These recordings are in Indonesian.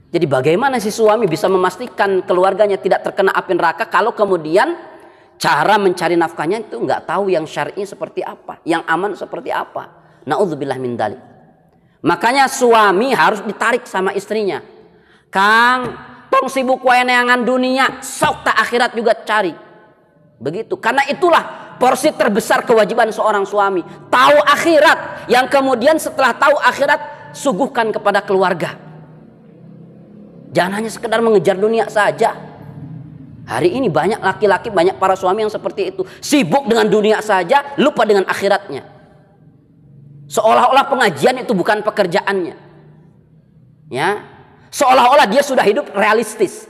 Jadi bagaimana si suami bisa memastikan keluarganya tidak terkena api neraka kalau kemudian cara mencari nafkahnya itu nggak tahu yang syar'i seperti apa, yang aman seperti apa. Na'udzubillah min dzalik. Makanya suami harus ditarik sama istrinya. Kang, tong sibuk wae neangan dunia, sok tak akhirat juga cari. Begitu. Karena itulah porsi terbesar kewajiban seorang suami. Tahu akhirat, yang kemudian setelah tahu akhirat suguhkan kepada keluarga. Jangan hanya sekedar mengejar dunia saja. Hari ini banyak laki-laki, banyak para suami yang seperti itu. Sibuk dengan dunia saja, lupa dengan akhiratnya. Seolah-olah pengajian itu bukan pekerjaannya. Ya, seolah-olah dia sudah hidup realistis.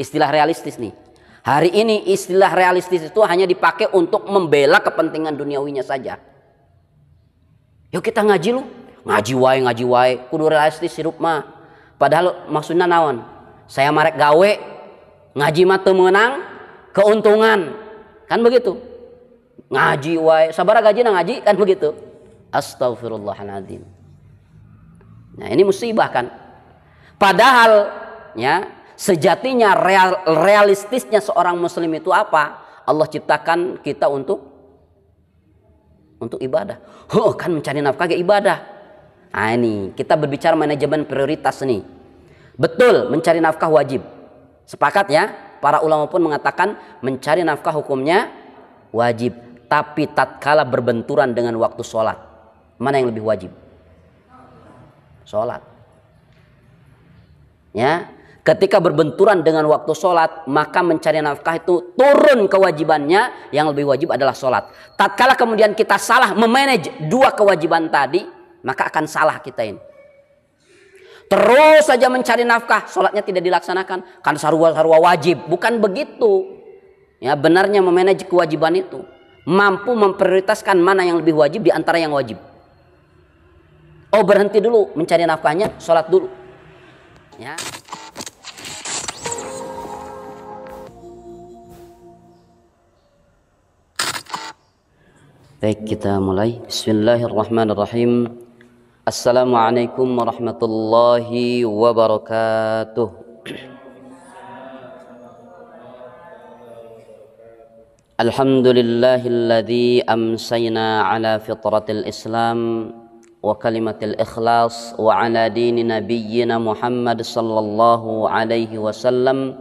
Istilah realistis nih. Hari ini istilah realistis itu hanya dipakai untuk membela kepentingan duniawinya saja. Yuk kita ngaji lu. Ngaji wae. Kudu realistis hidup mah. Padahal maksudnya naon? Saya marek gawe. Ngaji mah teu meunang keuntungan. Kan begitu. Ngaji wae, sabaraha gajina ngaji kan begitu. Astagfirullahaladzim. Nah, ini musibah kan. Padahal ya, sejatinya realistisnya seorang muslim itu apa? Allah ciptakan kita untuk ibadah. Kan mencari nafkah ke ibadah. Nah, ini kita berbicara manajemen prioritas nih. Betul, mencari nafkah wajib. Sepakat ya, para ulama pun mengatakan mencari nafkah hukumnya wajib. Tapi tatkala berbenturan dengan waktu sholat, mana yang lebih wajib? Sholat. Ya, ketika berbenturan dengan waktu sholat, maka mencari nafkah itu turun kewajibannya. Yang lebih wajib adalah sholat. Tatkala kemudian kita salah memanage dua kewajiban tadi, maka akan salah kita ini. Terus saja mencari nafkah, sholatnya tidak dilaksanakan, kan sarwa wajib. Bukan begitu. Ya, benarnya memanage kewajiban itu, mampu memprioritaskan mana yang lebih wajib di antara yang wajib. Oh, berhenti dulu mencari nafkahnya, sholat dulu. Ya. Baik, kita mulai. Bismillahirrahmanirrahim. Assalamualaikum warahmatullahi wabarakatuh. Alhamdulillahilladzi amsayna ala fitratil Islam wa kalimatil ikhlas wa ala dini nabiyyina Muhammad sallallahu alaihi wasallam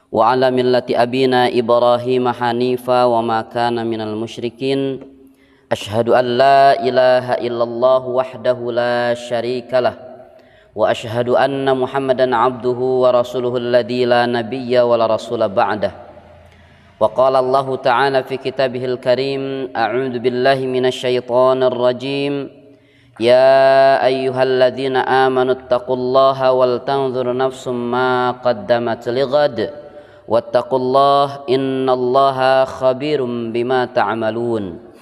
wa ala millati abina Ibrahim hanifa wa ma kana minal musyrikin. Ashhadu an la ilaha illallah wahdahu la syarika lah wa ashhadu anna Muhammadan abduhu wa rasuluhu alladzi la nabiyya wa la rasula ba'dah. Wa qala Allah ta'ala fi kitabihil karim, a'udzu billahi minasy syaithanir rajim. Ya ayyuhalladzina amanu taqullaha wal tanzur nafsum ma qaddamat lighad wattaqullaha innallaha khabirum bima ta'malun.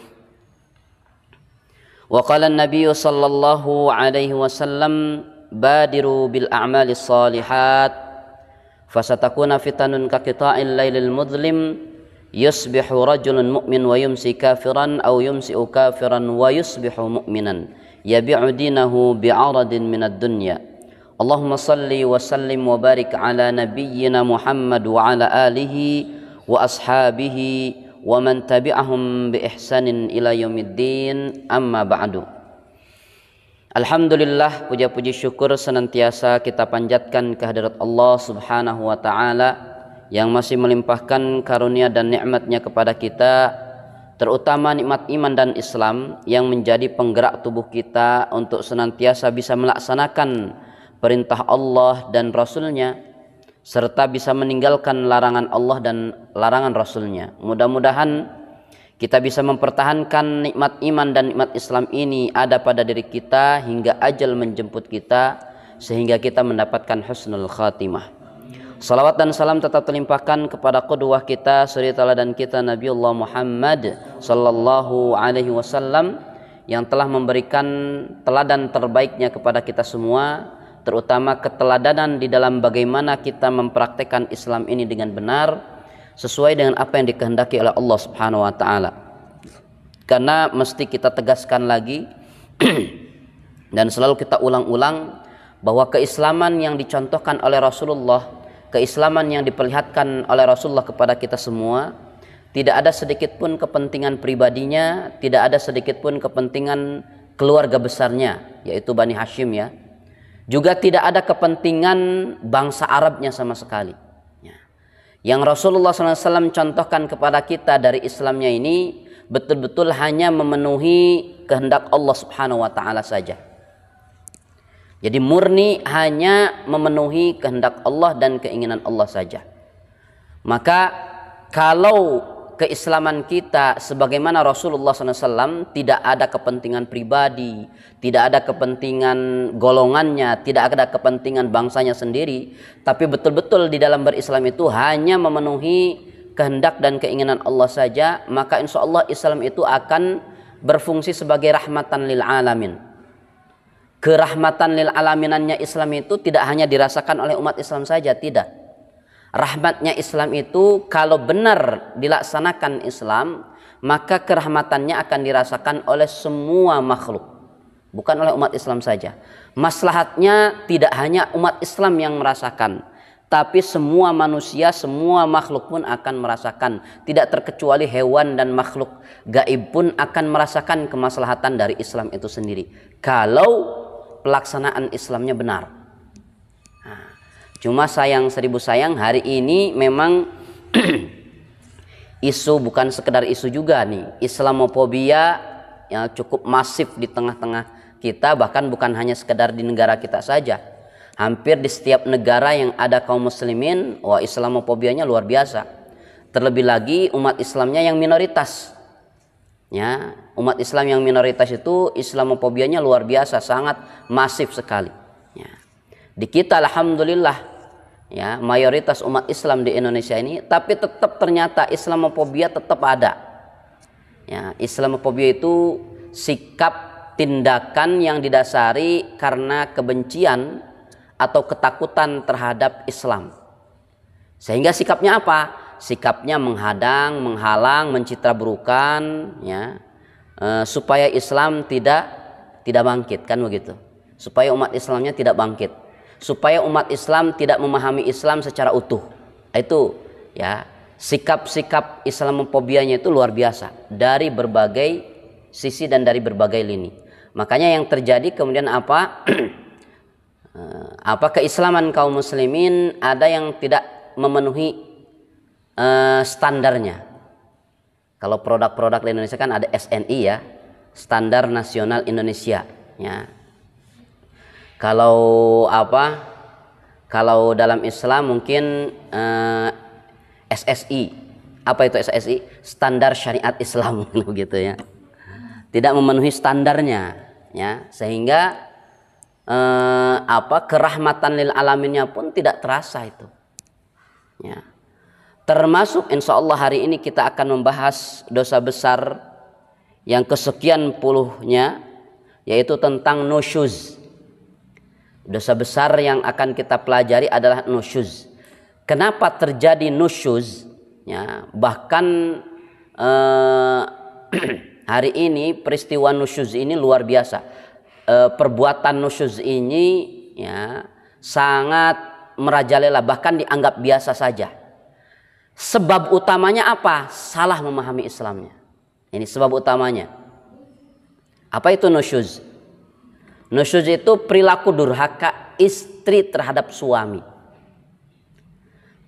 Wa qala an-nabiy sallallahu alaihi wasallam, badiru bil a'malis shalihat fasatakuna fitanun ka qita'il lailil mudlim yusbihu rajulun mu'min wa yumsi kafiran aw yumsi kafiran wa yusbihu mu'minan yabi'u dinahu bi'aradin minad dunya. Allahumma salli wa sallim wa barik ala nabiyyina Muhammad wa ala alihi wa ashabihi wa man tabi'ahum bi ihsanin ila yaumiddin, amma ba'du. Alhamdulillah, puja-puji syukur senantiasa kita panjatkan kehadirat Allah subhanahu wa ta'ala yang masih melimpahkan karunia dan nikmatnya kepada kita, terutama nikmat iman dan Islam yang menjadi penggerak tubuh kita untuk senantiasa bisa melaksanakan perintah Allah dan Rasulnya, serta bisa meninggalkan larangan Allah dan larangan Rasulnya. Mudah-mudahan kita bisa mempertahankan nikmat iman dan nikmat Islam ini ada pada diri kita hingga ajal menjemput kita, sehingga kita mendapatkan husnul khatimah. Salawat dan salam tetap terlimpahkan kepada qudwah kita, suri teladan kita, Nabiullah Muhammad sallallahu alaihi wasallam, yang telah memberikan teladan terbaiknya kepada kita semua, terutama keteladanan di dalam bagaimana kita mempraktekkan Islam ini dengan benar sesuai dengan apa yang dikehendaki oleh Allah Subhanahu wa taala. Karena mesti kita tegaskan lagi dan selalu kita ulang-ulang bahwa keislaman yang dicontohkan oleh Rasulullah, keislaman yang diperlihatkan oleh Rasulullah kepada kita semua, tidak ada sedikit pun kepentingan pribadinya, tidak ada sedikit pun kepentingan keluarga besarnya, yaitu Bani Hashim ya. Juga tidak ada kepentingan bangsa Arabnya sama sekali. Yang Rasulullah SAW contohkan kepada kita dari Islamnya ini betul-betul hanya memenuhi kehendak Allah Subhanahu wa Ta'ala saja. Jadi murni hanya memenuhi kehendak Allah dan keinginan Allah saja. Maka kalau keislaman kita sebagaimana Rasulullah SAW, tidak ada kepentingan pribadi, tidak ada kepentingan golongannya, tidak ada kepentingan bangsanya sendiri, tapi betul-betul di dalam berislam itu hanya memenuhi kehendak dan keinginan Allah saja, maka insya Allah Islam itu akan berfungsi sebagai rahmatan lil alamin. Kerahmatan lil alaminannya Islam itu tidak hanya dirasakan oleh umat Islam saja, tidak. Rahmatnya Islam itu kalau benar dilaksanakan Islam, maka kerahmatannya akan dirasakan oleh semua makhluk, bukan oleh umat Islam saja. Maslahatnya tidak hanya umat Islam yang merasakan, tapi semua manusia, semua makhluk pun akan merasakan. Tidak terkecuali hewan dan makhluk gaib pun akan merasakan kemaslahatan dari Islam itu sendiri, kalau pelaksanaan Islamnya benar. Nah, cuma sayang seribu sayang, hari ini memang isu bukan sekedar isu juga nih, Islamofobia yang cukup masif di tengah-tengah kita, bahkan bukan hanya sekedar di negara kita saja. Hampir di setiap negara yang ada kaum muslimin, wah Islamofobianya luar biasa. Terlebih lagi umat Islamnya yang minoritas. Ya, umat Islam yang minoritas itu Islamofobianya luar biasa, sangat masif sekali. Ya. Di kita alhamdulillah ya mayoritas umat Islam di Indonesia ini, tapi tetap ternyata Islamofobia tetap ada. Ya, Islamofobia itu sikap tindakan yang didasari karena kebencian atau ketakutan terhadap Islam. Sehingga sikapnya apa? Sikapnya menghadang, menghalang, mencitraburukan, ya, supaya Islam tidak bangkit, kan begitu? Supaya umat Islamnya tidak bangkit, supaya umat Islam tidak memahami Islam secara utuh. Itu, ya, sikap-sikap Islamofobianya itu luar biasa dari berbagai sisi dan dari berbagai lini. Makanya yang terjadi kemudian apa? Keislaman kaum muslimin ada yang tidak memenuhi standarnya. Kalau produk-produk di Indonesia kan ada SNI ya, Standar Nasional Indonesia ya. Kalau dalam Islam mungkin SSI. Apa itu SSI? Standar Syariat Islam gitu ya. Tidak memenuhi standarnya ya, sehingga kerahmatan lil alaminnya pun tidak terasa itu ya. Termasuk insya Allah hari ini kita akan membahas dosa besar yang kesekian puluhnya, yaitu tentang nusyuz. Dosa besar yang akan kita pelajari adalah nusyuz. Kenapa terjadi nusyuz ya? Bahkan hari ini peristiwa nusyuz ini luar biasa. Perbuatan nusyuz ini ya sangat merajalela, bahkan dianggap biasa saja. Sebab utamanya apa? Salah memahami Islamnya. Ini sebab utamanya. Apa itu nusyuz? Nusyuz itu perilaku durhaka istri terhadap suami.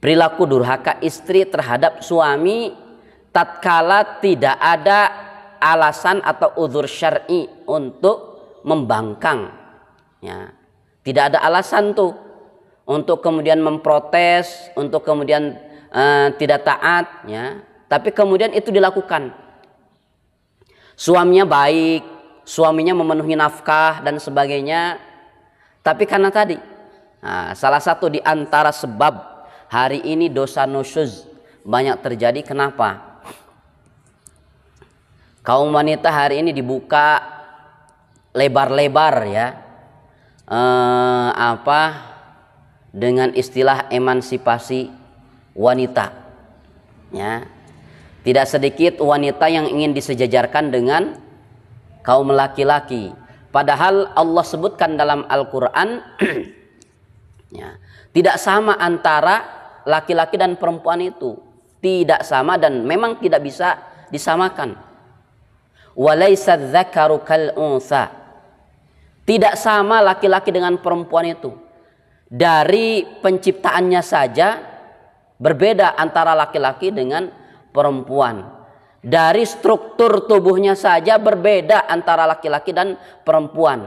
Perilaku durhaka istri terhadap suami tatkala tidak ada alasan atau uzur syar'i untuk membangkang. Ya. Tidak ada alasan tuh untuk kemudian memprotes, untuk kemudian tidak taat ya, tapi kemudian itu dilakukan. Suaminya baik, suaminya memenuhi nafkah dan sebagainya, tapi karena tadi salah satu di antara sebab hari ini dosa nusyuz banyak terjadi. Kenapa? Kaum wanita hari ini dibuka lebar-lebar ya, dengan istilah emansipasi wanita ya. Tidak sedikit wanita yang ingin disejajarkan dengan kaum laki-laki, Padahal Allah sebutkan dalam Al-Quran ya, tidak sama antara laki-laki dan perempuan itu. Tidak sama dan memang tidak bisa disamakan. Walaysa dzakaru kal untha. Tidak sama laki-laki dengan perempuan itu. Dari penciptaannya saja berbeda antara laki-laki dengan perempuan. Dari struktur tubuhnya saja berbeda antara laki-laki dan perempuan.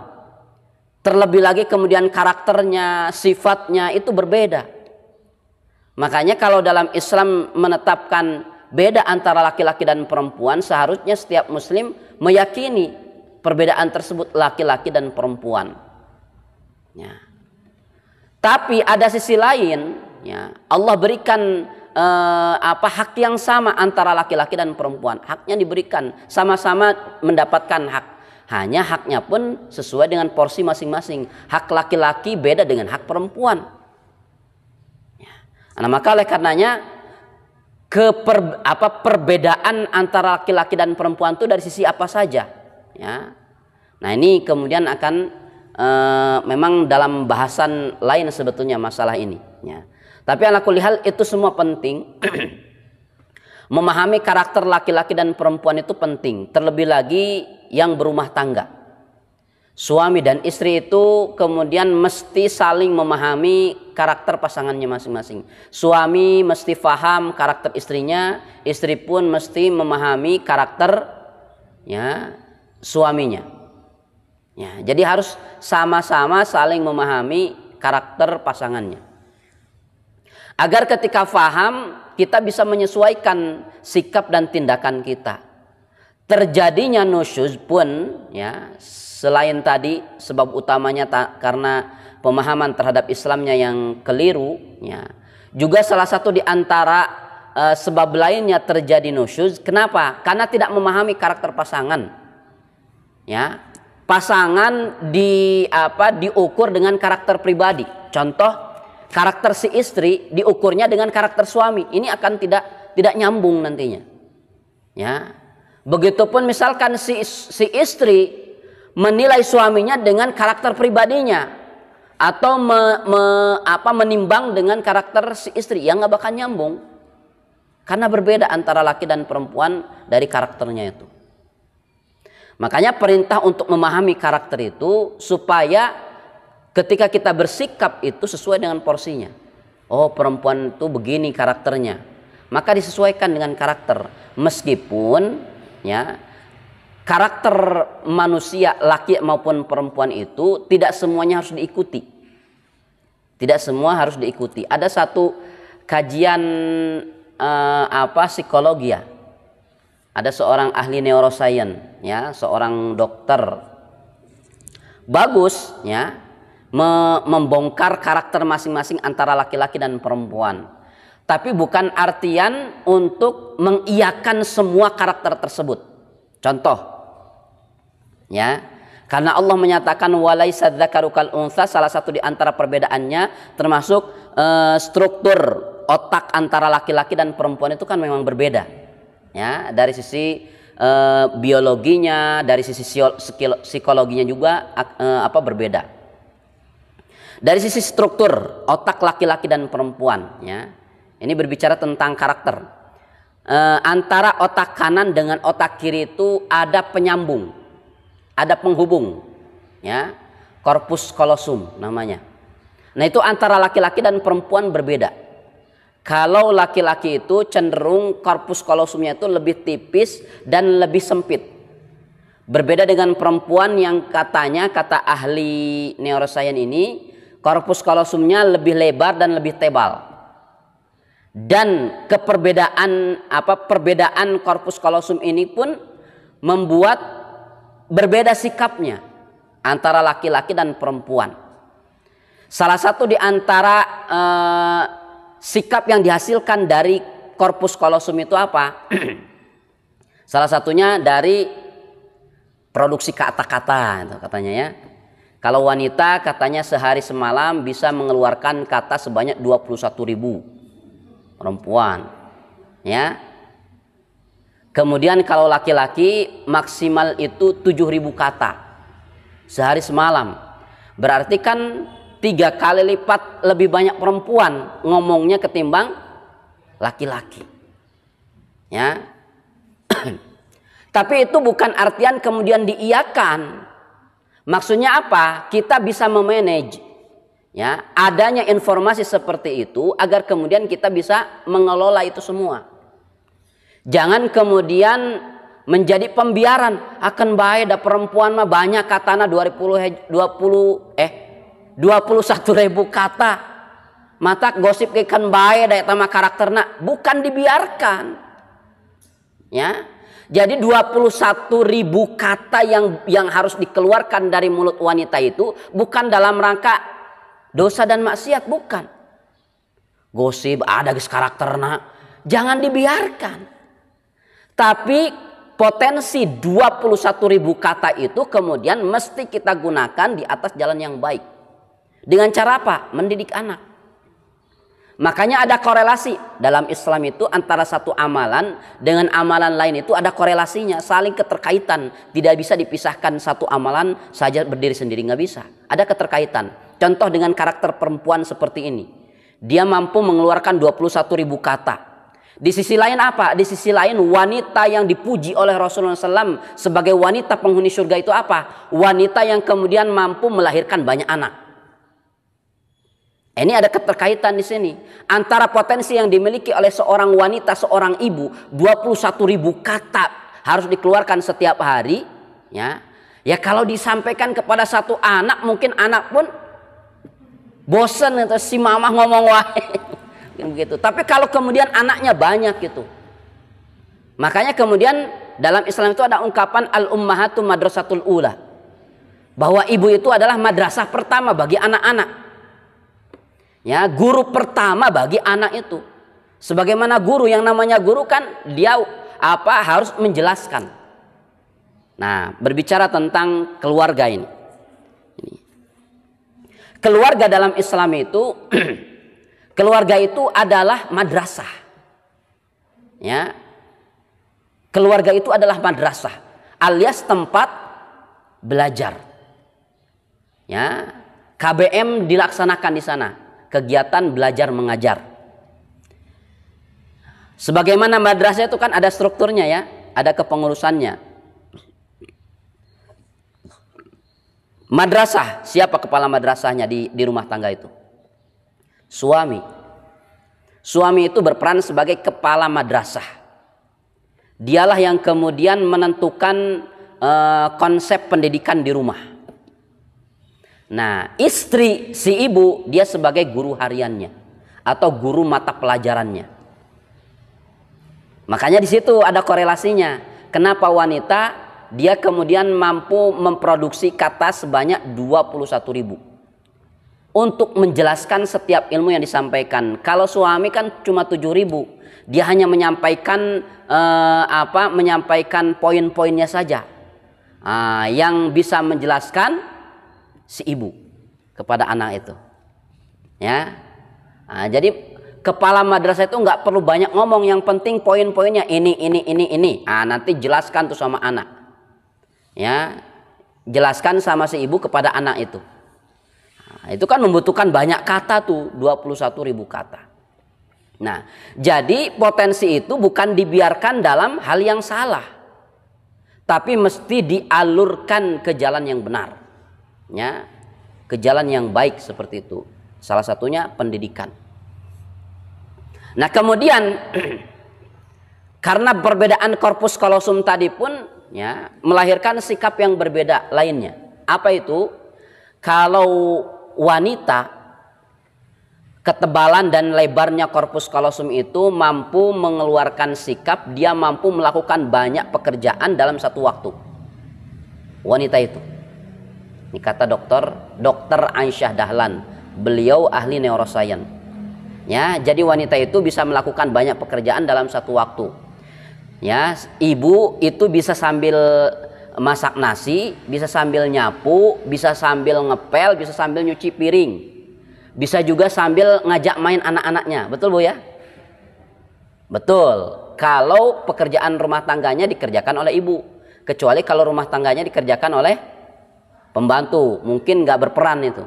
Terlebih lagi kemudian karakternya, sifatnya itu berbeda. Makanya kalau dalam Islam menetapkan beda antara laki-laki dan perempuan, seharusnya setiap muslim meyakini perbedaan tersebut laki-laki dan perempuan. Ya. Tapi ada sisi lain, ya, Allah berikan hak yang sama antara laki-laki dan perempuan. Haknya diberikan, sama-sama mendapatkan hak. Hanya haknya pun sesuai dengan porsi masing-masing. Hak laki-laki beda dengan hak perempuan. Ya. Nah, maka oleh karenanya perbedaan antara laki-laki dan perempuan itu dari sisi apa saja. Ya. Nah ini kemudian akan memang dalam bahasan lain sebetulnya masalah ini. Ya. Tapi ala kulli hal itu semua penting. Memahami karakter laki-laki dan perempuan itu penting. Terlebih lagi yang berumah tangga. Suami dan istri itu kemudian mesti saling memahami karakter pasangannya masing-masing. Suami mesti paham karakter istrinya, istri pun mesti memahami karakter ya suaminya. Ya, jadi harus sama-sama saling memahami karakter pasangannya. Agar ketika faham kita bisa menyesuaikan sikap dan tindakan kita. Terjadinya nusyuz pun ya selain tadi sebab utamanya karena pemahaman terhadap Islamnya yang keliru ya. Juga salah satu di antara sebab lainnya terjadi nusyuz. Kenapa? Karena tidak memahami karakter pasangan. Ya. Pasangan diukur dengan karakter pribadi. Contoh, karakter si istri diukurnya dengan karakter suami. Ini akan tidak nyambung nantinya. Ya. Begitupun misalkan si istri menilai suaminya dengan karakter pribadinya atau menimbang dengan karakter si istri yang nggak bakal nyambung. Karena berbeda antara laki dan perempuan dari karakternya itu. Makanya perintah untuk memahami karakter itu supaya ketika kita bersikap itu sesuai dengan porsinya. Oh, perempuan itu begini karakternya. Maka disesuaikan dengan karakter. Meskipun ya karakter manusia laki maupun perempuan itu tidak semuanya harus diikuti. Tidak semua harus diikuti. Ada satu kajian psikologi ya. Ada seorang ahli neuroscience ya, seorang dokter. Bagus ya. Membongkar karakter masing-masing antara laki-laki dan perempuan. Tapi bukan artian untuk mengiyakan semua karakter tersebut. Contoh ya, karena Allah menyatakan walaisa dzakaru kal untha, salah satu di antara perbedaannya termasuk struktur otak antara laki-laki dan perempuan itu kan memang berbeda. Ya, dari sisi biologinya, dari sisi psikologinya juga berbeda. Dari sisi struktur otak laki-laki dan perempuan ya. Ini berbicara tentang karakter. Antara otak kanan dengan otak kiri itu ada penyambung, ada penghubung, ya, corpus callosum namanya. Nah itu antara laki-laki dan perempuan berbeda. Kalau laki-laki itu cenderung corpus callosumnya itu lebih tipis dan lebih sempit. Berbeda dengan perempuan yang kata ahli neuroscience ini, corpus callosumnya lebih lebar dan lebih tebal. Dan perbedaan corpus callosum ini pun membuat berbeda sikapnya antara laki-laki dan perempuan. Salah satu di antara sikap yang dihasilkan dari corpus callosum itu apa? Salah satunya dari produksi kata-kata itu katanya ya. Kalau wanita katanya sehari semalam bisa mengeluarkan kata sebanyak 21.000. Perempuan ya. Kemudian kalau laki-laki maksimal itu 7.000 kata. sehari semalam. Berarti kan 3 kali lipat lebih banyak perempuan ngomongnya ketimbang laki-laki. Ya. Tapi itu bukan artian kemudian diiyakan. Maksudnya apa? Kita bisa memanage ya adanya informasi seperti itu agar kemudian kita bisa mengelola itu semua. Jangan kemudian menjadi pembiaran, akan baik da perempuan mah banyak katana 21.000 kata. Mata gosip ikan baik da eta mah karakterna, bukan dibiarkan. Ya. Jadi 21.000 kata yang harus dikeluarkan dari mulut wanita itu bukan dalam rangka dosa dan maksiat, bukan. Gosip ada geus karakterna, jangan dibiarkan. Tapi potensi 21.000 kata itu kemudian mesti kita gunakan di atas jalan yang baik. Dengan cara apa? Mendidik anak. Makanya ada korelasi dalam Islam itu antara satu amalan dengan amalan lain itu ada korelasinya, saling keterkaitan. Tidak bisa dipisahkan satu amalan saja berdiri sendiri, nggak bisa. Ada keterkaitan. Contoh dengan karakter perempuan seperti ini. Dia mampu mengeluarkan 21.000 kata. Di sisi lain apa? Di sisi lain wanita yang dipuji oleh Rasulullah SAW sebagai wanita penghuni surga itu apa? Wanita yang kemudian mampu melahirkan banyak anak. Ini ada keterkaitan di sini antara potensi yang dimiliki oleh seorang wanita, seorang ibu, 21.000 kata harus dikeluarkan setiap hari, ya. Ya kalau disampaikan kepada satu anak, mungkin anak pun bosan atau si mamah ngomong wae. Begitu. Tapi kalau kemudian anaknya banyak gitu. Makanya kemudian dalam Islam itu ada ungkapan al-ummahatu madrasatul ula. Bahwa ibu itu adalah madrasah pertama bagi anak-anak. Ya, guru pertama bagi anak itu. Sebagaimana guru, yang namanya guru kan dia harus menjelaskan. Nah, berbicara tentang keluarga ini. Keluarga dalam Islam itu keluarga itu adalah madrasah. Ya. Keluarga itu adalah madrasah alias tempat belajar. Ya. KBM dilaksanakan di sana. Kegiatan belajar mengajar. Sebagaimana madrasah itu kan ada strukturnya ya, ada kepengurusannya. Madrasah, siapa kepala madrasahnya di rumah tangga itu? Suami. Suami itu berperan sebagai kepala madrasah. Dialah yang kemudian menentukan konsep pendidikan di rumah. Nah, istri si ibu dia sebagai guru hariannya atau guru mata pelajarannya. Makanya di situ ada korelasinya. Kenapa wanita dia kemudian mampu memproduksi kata sebanyak 21.000 untuk menjelaskan setiap ilmu yang disampaikan. Kalau suami kan cuma 7.000, dia hanya menyampaikan menyampaikan poin-poinnya saja. Yang bisa menjelaskan si ibu kepada anak itu, ya. Jadi kepala madrasah itu nggak perlu banyak ngomong, yang penting poin-poinnya ini. Nanti jelaskan tuh sama anak, ya. Jelaskan sama si ibu kepada anak itu. Itu kan membutuhkan banyak kata tuh, 21.000 kata. Nah, jadi potensi itu bukan dibiarkan dalam hal yang salah, tapi mesti dialurkan ke jalan yang benar. Ya, ke jalan yang baik seperti itu. Salah satunya pendidikan. Nah, kemudian karena perbedaan korpus kalosum tadi pun ya melahirkan sikap yang berbeda lainnya. Apa itu? Kalau wanita, ketebalan dan lebarnya korpus kalosum itu mampu mengeluarkan sikap, dia mampu melakukan banyak pekerjaan dalam satu waktu. Wanita itu. Ini kata dokter Aisyah Dahlan, beliau ahli neuroscience. Ya, jadi wanita itu bisa melakukan banyak pekerjaan dalam satu waktu. Ya, ibu itu bisa sambil masak nasi, bisa sambil nyapu, bisa sambil ngepel, bisa sambil nyuci piring. Bisa juga sambil ngajak main anak-anaknya. Betul Bu ya? Betul. Kalau pekerjaan rumah tangganya dikerjakan oleh ibu, kecuali kalau rumah tangganya dikerjakan oleh pembantu, mungkin nggak berperan itu.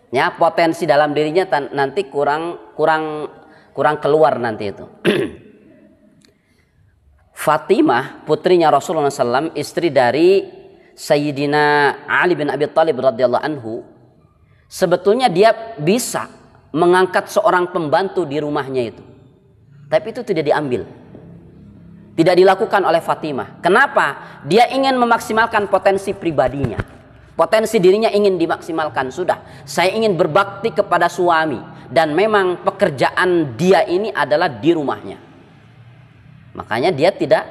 Ya, potensi dalam dirinya nanti kurang keluar nanti itu. Fatimah, putrinya Rasulullah SAW, istri dari Sayyidina Ali bin Abi Thalib radhiyallahu anhu, sebetulnya dia bisa mengangkat seorang pembantu di rumahnya itu. Tapi itu tidak diambil. Tidak dilakukan oleh Fatimah. Kenapa? Dia ingin memaksimalkan potensi pribadinya. Potensi dirinya ingin dimaksimalkan. Sudah, saya ingin berbakti kepada suami. Dan memang pekerjaan dia ini adalah di rumahnya. Makanya dia tidak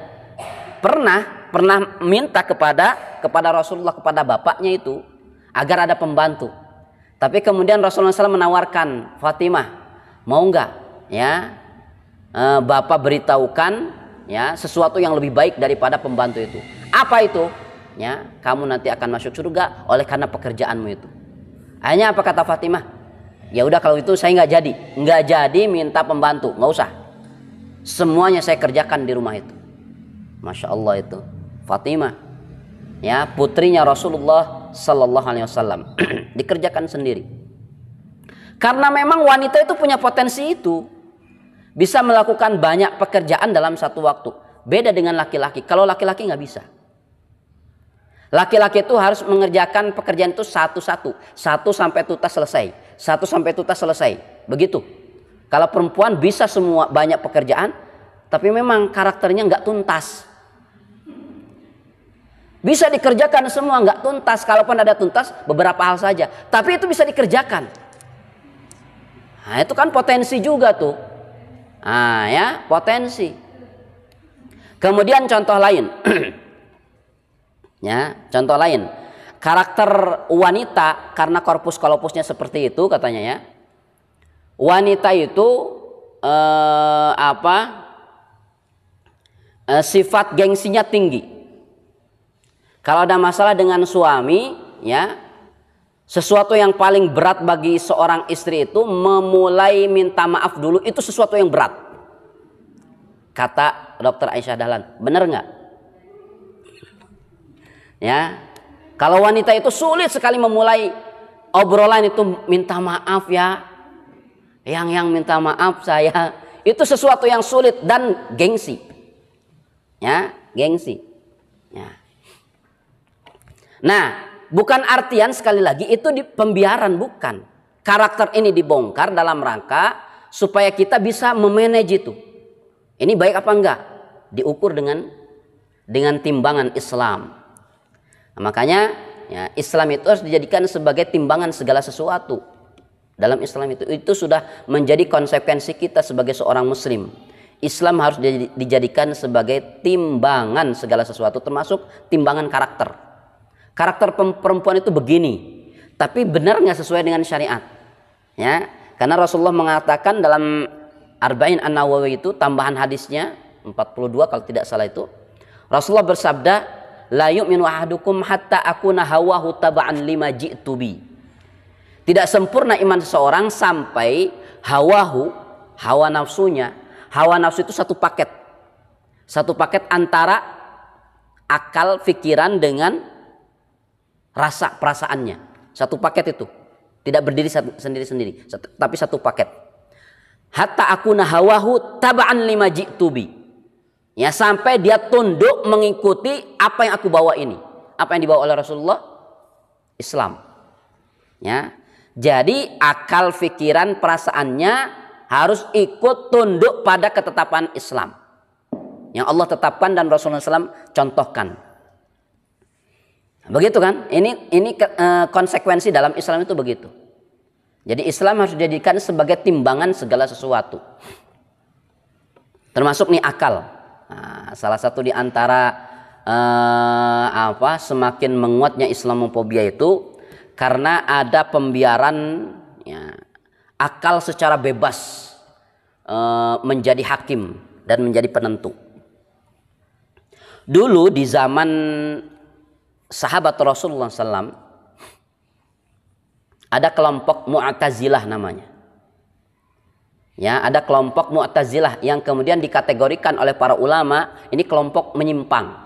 pernah minta kepada Rasulullah, kepada bapaknya itu, agar ada pembantu. Tapi kemudian Rasulullah SAW menawarkan, Fatimah, mau nggak ya bapak beritahukan ya sesuatu yang lebih baik daripada pembantu itu. Apa itu? Ya, kamu nanti akan masuk surga oleh karena pekerjaanmu itu. Hanya apa kata Fatimah? Ya udah kalau itu saya nggak jadi minta pembantu, nggak usah. Semuanya saya kerjakan di rumah itu. Masya Allah itu Fatimah, ya putrinya Rasulullah Sallallahu Alaihi Wasallam dikerjakan sendiri. Karena memang wanita itu punya potensi itu, bisa melakukan banyak pekerjaan dalam satu waktu. Beda dengan laki-laki. Kalau laki-laki nggak bisa. Laki-laki itu harus mengerjakan pekerjaan itu satu-satu, satu sampai tuntas selesai, begitu. Kalau perempuan bisa semua banyak pekerjaan, tapi memang karakternya nggak tuntas. Bisa dikerjakan semua, nggak tuntas. Kalaupun ada tuntas, beberapa hal saja. Tapi itu bisa dikerjakan. Nah, itu kan potensi juga tuh. Nah, ya, potensi. Kemudian contoh lain. Ya, contoh lain. Karakter wanita karena korpus kalopusnya seperti itu katanya ya. Wanita itu sifat gengsinya tinggi. Kalau ada masalah dengan suami, ya, sesuatu yang paling berat bagi seorang istri itu memulai minta maaf dulu, itu sesuatu yang berat. Kata Dr. Aisyah Dahlan, benar nggak? Ya, kalau wanita itu sulit sekali memulai obrolan itu minta maaf ya, yang minta maaf saya, itu sesuatu yang sulit dan gengsi, ya, gengsi. Ya. Nah, bukan artian sekali lagi itu pembiaran, bukan. Karakter ini dibongkar dalam rangka supaya kita bisa memanage itu. Ini baik apa enggak? Diukur dengan timbangan Islam. Nah, makanya ya, Islam itu harus dijadikan sebagai timbangan segala sesuatu. Dalam Islam itu sudah menjadi konsekuensi kita sebagai seorang muslim. Islam harus dijadikan sebagai timbangan segala sesuatu, termasuk timbangan karakter. Karakter perempuan itu begini, tapi benar nggak sesuai dengan syariat? Ya, karena Rasulullah mengatakan dalam Arba'in An-Nawawi itu tambahan hadisnya 42 kalau tidak salah itu, Rasulullah bersabda, la yu'minu ahadukum hatta akuna hawahu taba'an lima ji'tu bi. Tidak sempurna iman seseorang sampai hawa nafsunya, hawa nafsu itu satu paket antara akal, pikiran dengan rasa perasaannya, satu paket itu tidak berdiri sendiri-sendiri, tapi satu paket. Hatta akuna hawahu taba'an lima ji'tu bi. Ya, sampai dia tunduk mengikuti apa yang aku bawa ini. Apa yang dibawa oleh Rasulullah? Islam. Ya. Jadi akal, pikiran, perasaannya harus ikut tunduk pada ketetapan Islam yang Allah tetapkan dan Rasulullah SAW contohkan. Begitu kan? Ini konsekuensi dalam Islam itu begitu. Jadi Islam harus dijadikan sebagai timbangan segala sesuatu. Termasuk nih akal. Nah, salah satu di antara semakin menguatnya Islamofobia itu karena ada pembiaran ya, akal secara bebas menjadi hakim dan menjadi penentu. Dulu di zaman sahabat Rasulullah SAW ada kelompok Mu'tazilah namanya. Ya, ada kelompok Mu'tazilah yang kemudian dikategorikan oleh para ulama ini kelompok menyimpang.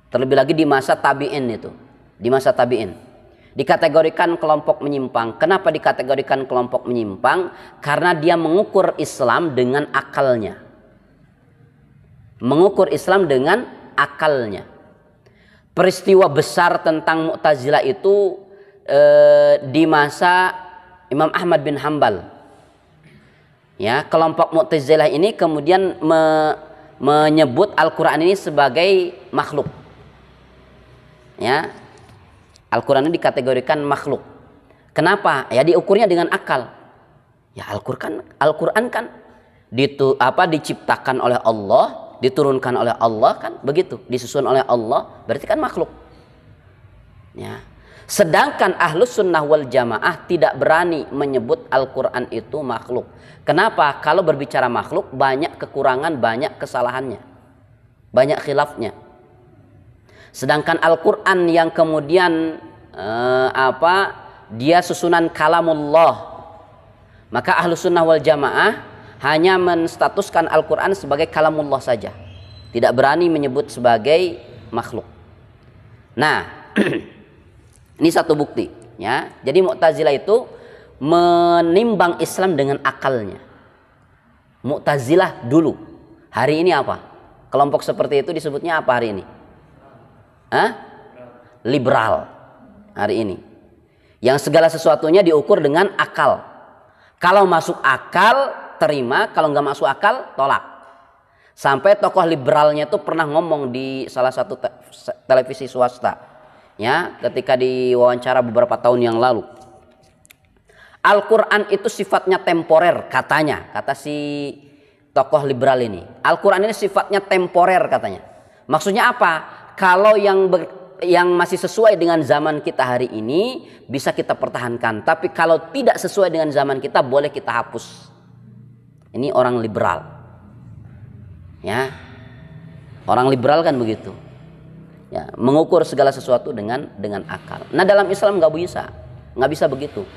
Terlebih lagi di masa tabi'in itu. di masa tabi'in. Dikategorikan kelompok menyimpang. Kenapa dikategorikan kelompok menyimpang? Karena dia mengukur Islam dengan akalnya. Mengukur Islam dengan akalnya. Peristiwa besar tentang Mu'tazilah itu di masa Imam Ahmad bin Hanbal. Ya, kelompok Mu'tazilah ini kemudian menyebut Al-Quran ini sebagai makhluk. Ya, Al-Quran ini dikategorikan makhluk. Kenapa? Ya diukurnya dengan akal. Ya Al-Quran kan diciptakan oleh Allah, diturunkan oleh Allah kan, begitu, disusun oleh Allah, berarti kan makhluk. Ya. Sedangkan Ahlus Sunnah wal Jamaah tidak berani menyebut Al-Quran itu makhluk. Kenapa? Kalau berbicara makhluk banyak kekurangan, banyak kesalahannya, banyak khilafnya. Sedangkan Al-Quran yang kemudian dia susunan kalamullah, maka Ahlus Sunnah wal Jamaah hanya menstatuskan Al-Quran sebagai kalamullah saja, tidak berani menyebut sebagai makhluk. Nah, ini satu bukti, ya. Jadi Mu'tazilah itu menimbang Islam dengan akalnya. Mu'tazilah dulu. Hari ini apa? Kelompok seperti itu disebutnya apa hari ini? Liberal hari ini. Yang segala sesuatunya diukur dengan akal. Kalau masuk akal terima, kalau nggak masuk akal tolak. Sampai tokoh liberalnya itu pernah ngomong di salah satu televisi swasta, ya, ketika diwawancara beberapa tahun yang lalu. Al-Quran itu sifatnya temporer katanya, kata si tokoh liberal ini. Al-Quran ini sifatnya temporer katanya. Maksudnya apa? Kalau yang masih sesuai dengan zaman kita hari ini bisa kita pertahankan, tapi kalau tidak sesuai dengan zaman kita boleh kita hapus. Ini orang liberal, ya, orang liberal kan begitu, ya, mengukur segala sesuatu dengan akal. Nah dalam Islam nggak bisa begitu.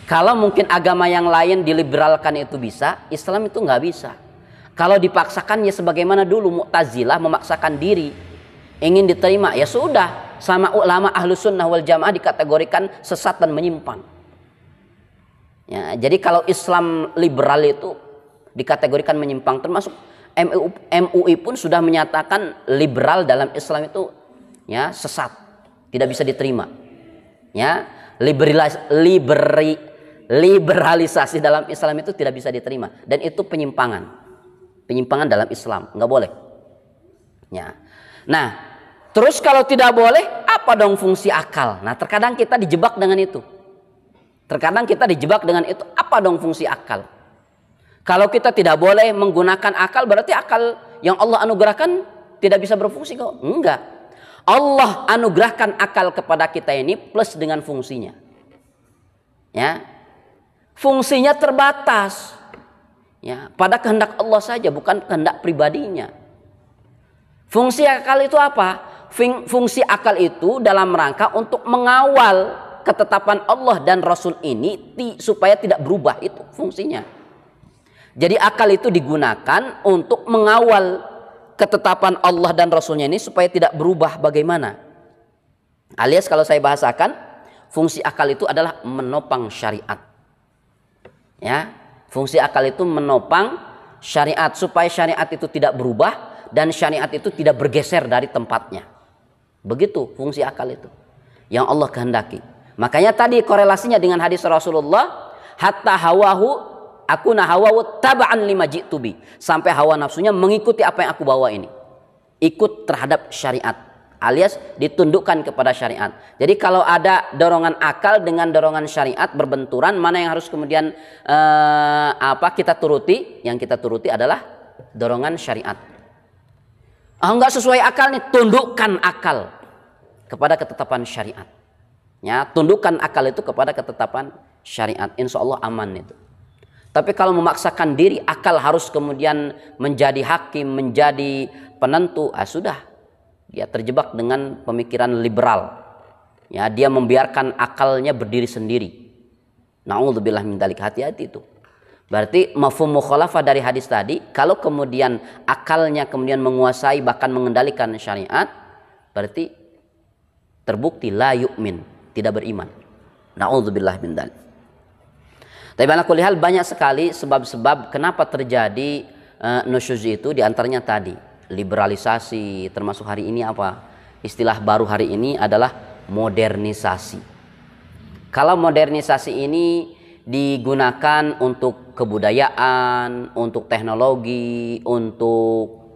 Kalau mungkin agama yang lain diliberalkan itu bisa, Islam itu nggak bisa. Kalau dipaksakan ya sebagaimana dulu Mu'tazilah memaksakan diri ingin diterima, ya sudah, sama ulama Ahlus Sunnah wal Jamaah dikategorikan sesat dan menyimpang. Ya, jadi kalau Islam liberal itu dikategorikan menyimpang, termasuk MUI pun sudah menyatakan liberal dalam Islam itu, ya, sesat, tidak bisa diterima. Ya, liberalisasi dalam Islam itu tidak bisa diterima, dan itu penyimpangan dalam Islam, nggak boleh. Ya. Nah, terus kalau tidak boleh, apa dong fungsi akal? Nah, terkadang kita dijebak dengan itu. Apa dong fungsi akal? Kalau kita tidak boleh menggunakan akal, berarti akal yang Allah anugerahkan tidak bisa berfungsi kok? Enggak. Allah anugerahkan akal kepada kita ini plus dengan fungsinya. Ya. Fungsinya terbatas. Ya, pada kehendak Allah saja, bukan kehendak pribadinya. Fungsi akal itu apa? Fungsi akal itu dalam rangka untuk mengawal ketetapan Allah dan Rasul ini supaya tidak berubah, itu fungsinya. Jadi akal itu digunakan untuk mengawal ketetapan Allah dan Rasulnya ini supaya tidak berubah bagaimana. Alias kalau saya bahasakan, fungsi akal itu adalah menopang syariat. Ya, fungsi akal itu menopang syariat supaya syariat itu tidak berubah dan syariat itu tidak bergeser dari tempatnya. Begitu fungsi akal itu yang Allah kehendaki. Makanya tadi korelasinya dengan hadis Rasulullah, hatta hawahu akuna hawahu taba'an lima ji'tubi, sampai hawa nafsunya mengikuti apa yang aku bawa ini, ikut terhadap syariat, alias ditundukkan kepada syariat. Jadi kalau ada dorongan akal dengan dorongan syariat berbenturan, mana yang harus kemudian kita turuti? Yang kita turuti adalah dorongan syariat. Enggak sesuai akal nih, tundukkan akal kepada ketetapan syariat. Ya, tundukkan akal itu kepada ketetapan syariat, insya Allah aman itu. Tapi kalau memaksakan diri, akal harus kemudian menjadi hakim, menjadi penentu, sudah, dia terjebak dengan pemikiran liberal. Ya, dia membiarkan akalnya berdiri sendiri. Na'udzubillah min dzalik, hati-hati itu. Berarti mafhum mukhalafah dari hadis tadi, kalau kemudian akalnya kemudian menguasai bahkan mengendalikan syariat, berarti terbukti la yu'min, tidak beriman. Na'udzubillah min dzalik. Tapi ala kulli hal banyak sekali sebab-sebab kenapa terjadi nusyuz itu, diantaranya tadi liberalisasi, termasuk hari ini apa istilah baru hari ini adalah modernisasi. Kalau modernisasi ini digunakan untuk kebudayaan, untuk teknologi, untuk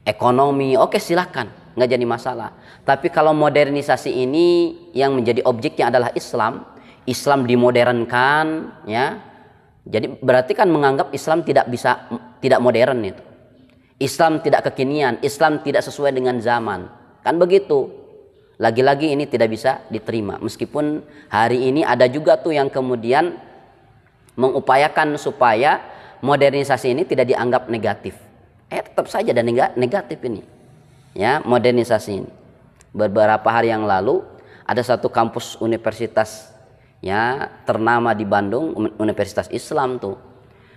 ekonomi, oke silahkan, nggak jadi masalah. Tapi kalau modernisasi ini yang menjadi objeknya adalah Islam, Islam dimodernkan, ya, jadi berarti kan menganggap Islam tidak modern itu. Islam tidak kekinian, Islam tidak sesuai dengan zaman, kan begitu. Lagi-lagi ini tidak bisa diterima. Meskipun hari ini ada juga tuh yang kemudian mengupayakan supaya modernisasi ini tidak dianggap negatif. Tetap saja dan negatif ini, ya, modernisasi ini. Beberapa hari yang lalu ada satu kampus universitas, ya, ternama di Bandung, Universitas Islam tuh,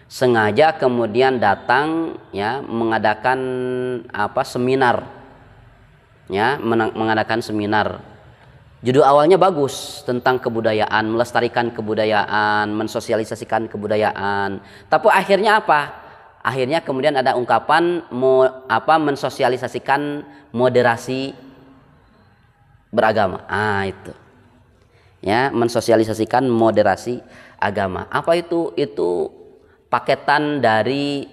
sengaja kemudian datang, ya, mengadakan seminar, ya, mengadakan seminar. Judul awalnya bagus, tentang kebudayaan, melestarikan kebudayaan, mensosialisasikan kebudayaan. Tapi akhirnya apa? Akhirnya kemudian ada ungkapan mensosialisasikan moderasi beragama. Itu. Ya, mensosialisasikan moderasi agama. Apa itu? Itu paketan dari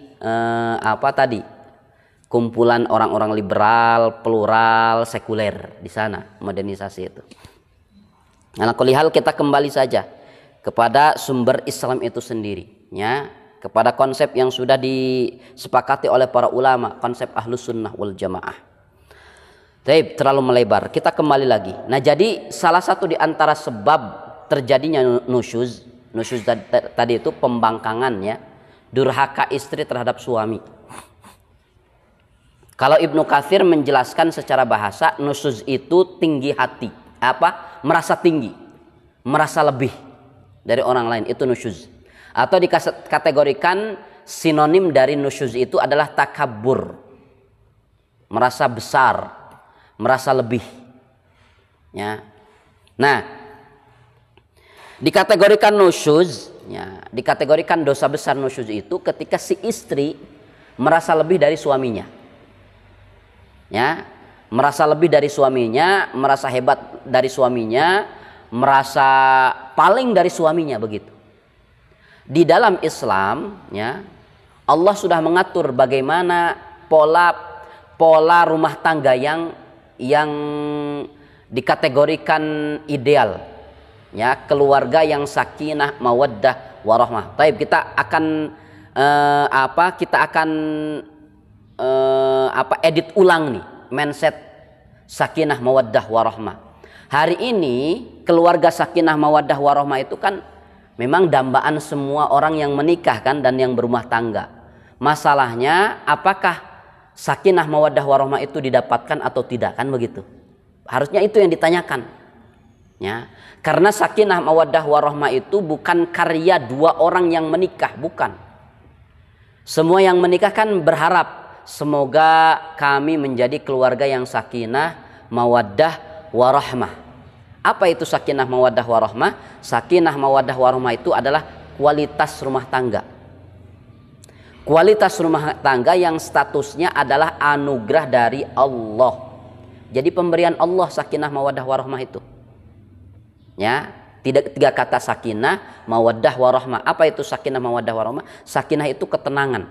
kumpulan orang-orang liberal, plural, sekuler di sana, modernisasi itu. Nah, kulihal kita kembali saja kepada sumber Islam itu sendiri, ya, kepada konsep yang sudah disepakati oleh para ulama, konsep Ahlus Sunnah wal Jamaah. Baik, terlalu melebar. Kita kembali lagi. Nah, jadi salah satu di antara sebab terjadinya nusyuz tadi itu pembangkangan, ya, durhaka istri terhadap suami. Kalau Ibnu Katsir menjelaskan secara bahasa, nusyuz itu tinggi hati, merasa tinggi, merasa lebih dari orang lain, itu nusyuz. Atau dikategorikan sinonim dari nusyuz itu adalah takabur, merasa besar, merasa lebih, ya. Nah, dikategorikan nusyuz, ya, dikategorikan dosa besar nusyuz itu ketika si istri merasa lebih dari suaminya, ya, merasa lebih dari suaminya, merasa hebat dari suaminya, merasa paling dari suaminya, begitu. Di dalam Islam, ya, Allah sudah mengatur bagaimana pola rumah tangga yang dikategorikan ideal, ya, keluarga yang sakinah, mawaddah, warahmah. Taib, kita akan edit ulang nih mindset sakinah, mawaddah, warahmah. Hari ini keluarga sakinah, mawaddah, warahmah itu kan memang dambaan semua orang yang menikah, kan, dan yang berumah tangga. Masalahnya apakah sakinah, mawaddah, warahmah itu didapatkan atau tidak, kan begitu. Harusnya itu yang ditanyakan, ya. Karena sakinah, mawaddah, warahmah itu bukan karya dua orang yang menikah, bukan. Semua yang menikah kan berharap semoga kami menjadi keluarga yang sakinah, mawaddah, warahmah. Apa itu sakinah, mawaddah, warahmah? Sakinah, mawaddah, warahmah itu adalah kualitas rumah tangga. Kualitas rumah tangga yang statusnya adalah anugerah dari Allah. Jadi pemberian Allah sakinah, mawaddah, warahmah itu. Ya, tiga kata sakinah, mawaddah, warahmah. Apa itu sakinah, mawaddah, warahmah? Sakinah itu ketenangan.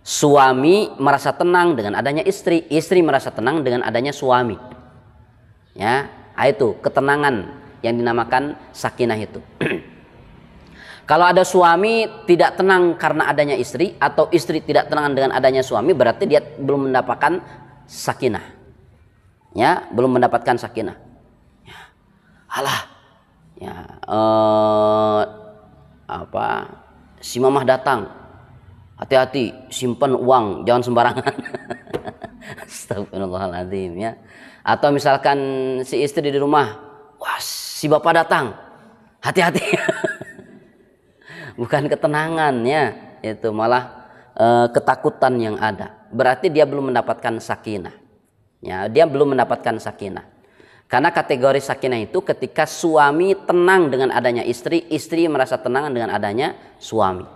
Suami merasa tenang dengan adanya istri, istri merasa tenang dengan adanya suami. Ya, itu ketenangan yang dinamakan sakinah itu. Kalau ada suami tidak tenang karena adanya istri, atau istri tidak tenang dengan adanya suami, berarti dia belum mendapatkan sakinah. Ya, belum mendapatkan sakinah. Ya. Alah, ya, si mamah datang, hati-hati, simpan uang, jangan sembarangan. Astagfirullahaladzim, ya. Atau misalkan si istri di rumah, wah, si bapak datang, hati-hati. Bukan ketenangannya, itu malah ketakutan yang ada. Berarti dia belum mendapatkan sakinah. Ya, dia belum mendapatkan sakinah. Karena kategori sakinah itu ketika suami tenang dengan adanya istri, istri merasa tenang dengan adanya suami.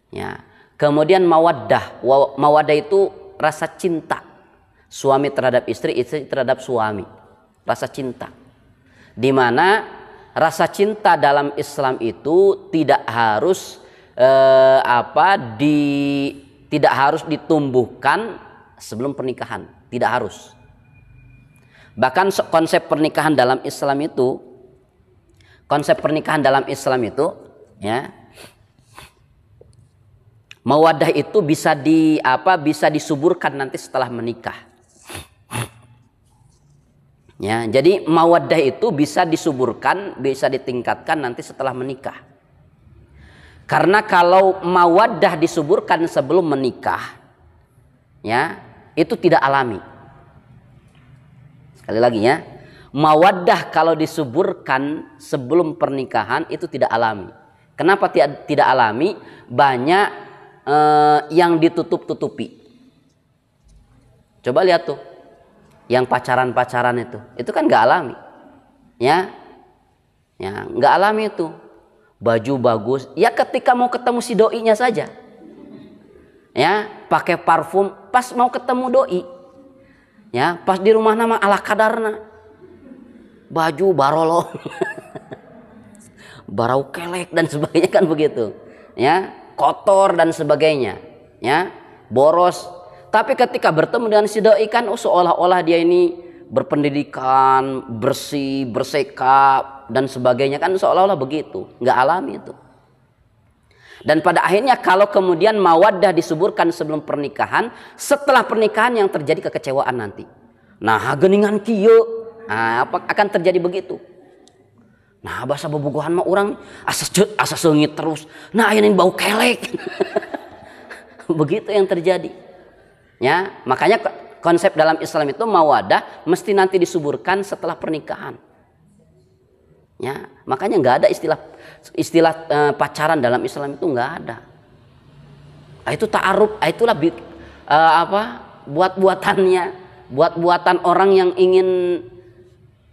Ya. Kemudian mawaddah. Mawaddah itu rasa cinta. Suami terhadap istri, istri terhadap suami. Rasa cinta. Di mana rasa cinta dalam Islam itu tidak harus tidak harus ditumbuhkan sebelum pernikahan, tidak harus. Bahkan konsep pernikahan dalam Islam itu, ya, mawaddah itu bisa disuburkan nanti setelah menikah. Ya, jadi mawaddah itu bisa disuburkan, bisa ditingkatkan nanti setelah menikah. Karena kalau mawaddah disuburkan sebelum menikah, ya, itu tidak alami. Sekali lagi ya, mawaddah kalau disuburkan sebelum pernikahan itu tidak alami. Kenapa tidak alami? Banyak yang ditutup-tutupi. Coba lihat tuh, yang pacaran itu kan nggak alami, ya nggak alami itu. Baju bagus, ya ketika mau ketemu si doinya saja, ya pakai parfum pas mau ketemu doi. Ya, pas di rumah nama ala kadarna. Baju barolo. Barau kelek dan sebagainya kan begitu. Ya, kotor dan sebagainya. Ya, boros. Tapi ketika bertemu dengan si doi kan seolah-olah dia ini berpendidikan, bersih, bersikap dan sebagainya kan seolah-olah begitu. Nggak alami itu. Dan pada akhirnya kalau kemudian mawaddah disuburkan sebelum pernikahan, setelah pernikahan yang terjadi kekecewaan nanti. Nah, geningan kieu, nah, apa akan terjadi begitu? Nah, bahasa bobogohan mah orang asa seungit terus. Nah, ini bau kelek. Begitu yang terjadi. Ya, makanya konsep dalam Islam itu mawaddah mesti nanti disuburkan setelah pernikahan. Ya, makanya nggak ada istilah pacaran dalam Islam itu nggak ada. Itu ta'aruf, itulah buat-buatan orang yang ingin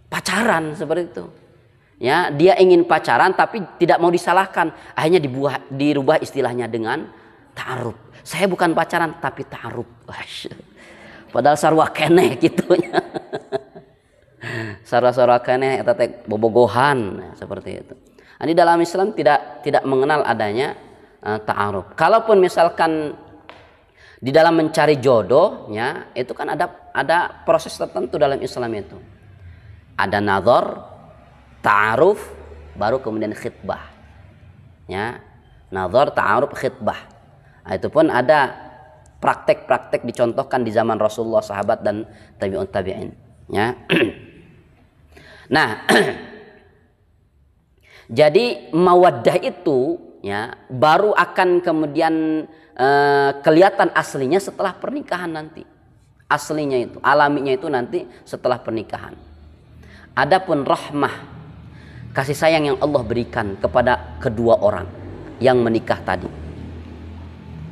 pacaran seperti itu. Ya, dia ingin pacaran tapi tidak mau disalahkan, akhirnya dirubah istilahnya dengan ta'aruf. Saya bukan pacaran tapi ta'aruf. Padahal sarwa keneh gitunya. Sarwa-sarwa keneh eta teh bobogohan seperti itu. Ini dalam Islam tidak mengenal adanya ta'aruf. Kalaupun misalkan di dalam mencari jodoh, ya, itu kan ada proses tertentu dalam Islam itu. Ada nazar, ta'aruf, baru kemudian khitbah. Ya, nazar, ta'aruf, khitbah. Nah, itu pun ada praktek-praktek dicontohkan di zaman Rasulullah, sahabat dan tabi'un tabi'in. Ya. Nah, jadi mawaddah itu, ya, baru akan kemudian kelihatan aslinya setelah pernikahan nanti. Aslinya itu, alaminya itu nanti setelah pernikahan. Adapun rahmah, kasih sayang yang Allah berikan kepada kedua orang yang menikah tadi.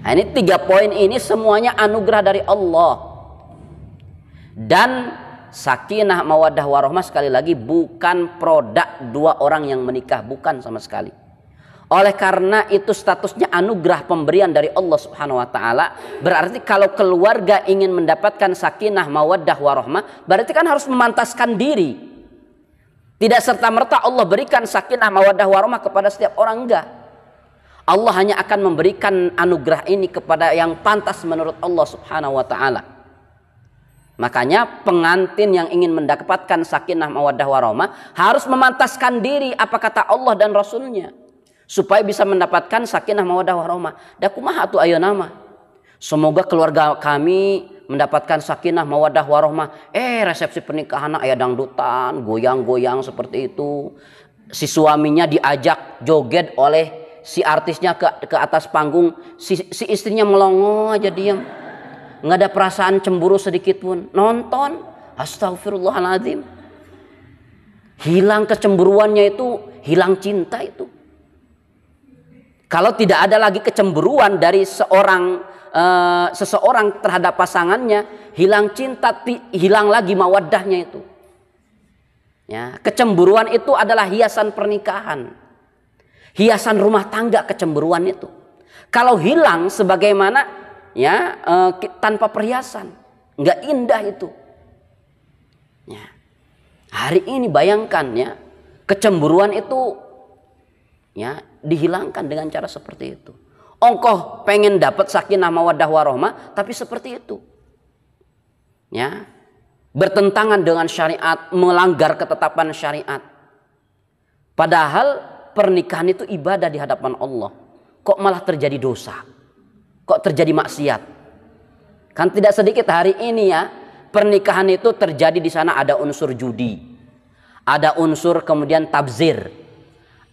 Nah, ini 3 poin ini semuanya anugerah dari Allah. Dan sakinah, mawaddah, warahmah sekali lagi bukan produk 2 orang yang menikah, bukan sama sekali. Oleh karena itu statusnya anugerah pemberian dari Allah Subhanahu wa taala, berarti kalau keluarga ingin mendapatkan sakinah, mawaddah, warahmah, berarti kan harus memantaskan diri. Tidak serta-merta Allah berikan sakinah, mawaddah, warahmah kepada setiap orang, enggak. Allah hanya akan memberikan anugerah ini kepada yang pantas menurut Allah Subhanahu wa taala. Makanya pengantin yang ingin mendapatkan sakinah, mawaddah, warahmah harus memantaskan diri apa kata Allah dan Rasulnya, supaya bisa mendapatkan sakinah, mawaddah, warahmah. Da kumaha atuh ayeuna mah? Semoga keluarga kami mendapatkan sakinah, mawaddah, warahmah. Resepsi pernikahan aya dangdutan, goyang-goyang seperti itu. Si suaminya diajak joget oleh si artisnya ke atas panggung, si istrinya melongo aja diam. Nggak ada perasaan cemburu sedikit pun. Nonton, astagfirullahaladzim. Hilang kecemburuannya itu, hilang cinta itu. Kalau tidak ada lagi kecemburuan dari seorang seseorang terhadap pasangannya, hilang cinta, hilang lagi mawaddahnya itu. Ya, kecemburuan itu adalah hiasan pernikahan. Hiasan rumah tangga kecemburuan itu. Kalau hilang sebagaimana ya tanpa perhiasan, nggak indah itu. Ya. Hari ini bayangkan ya, kecemburuan itu ya dihilangkan dengan cara seperti itu. Ongkoh pengen dapat sakinah mawaddah warahmah, tapi seperti itu. Ya. Bertentangan dengan syariat, melanggar ketetapan syariat. Padahal pernikahan itu ibadah di hadapan Allah. Kok malah terjadi dosa? Kok terjadi maksiat? Kan tidak sedikit hari ini ya, pernikahan itu terjadi di sana ada unsur judi. Ada unsur kemudian tabzir.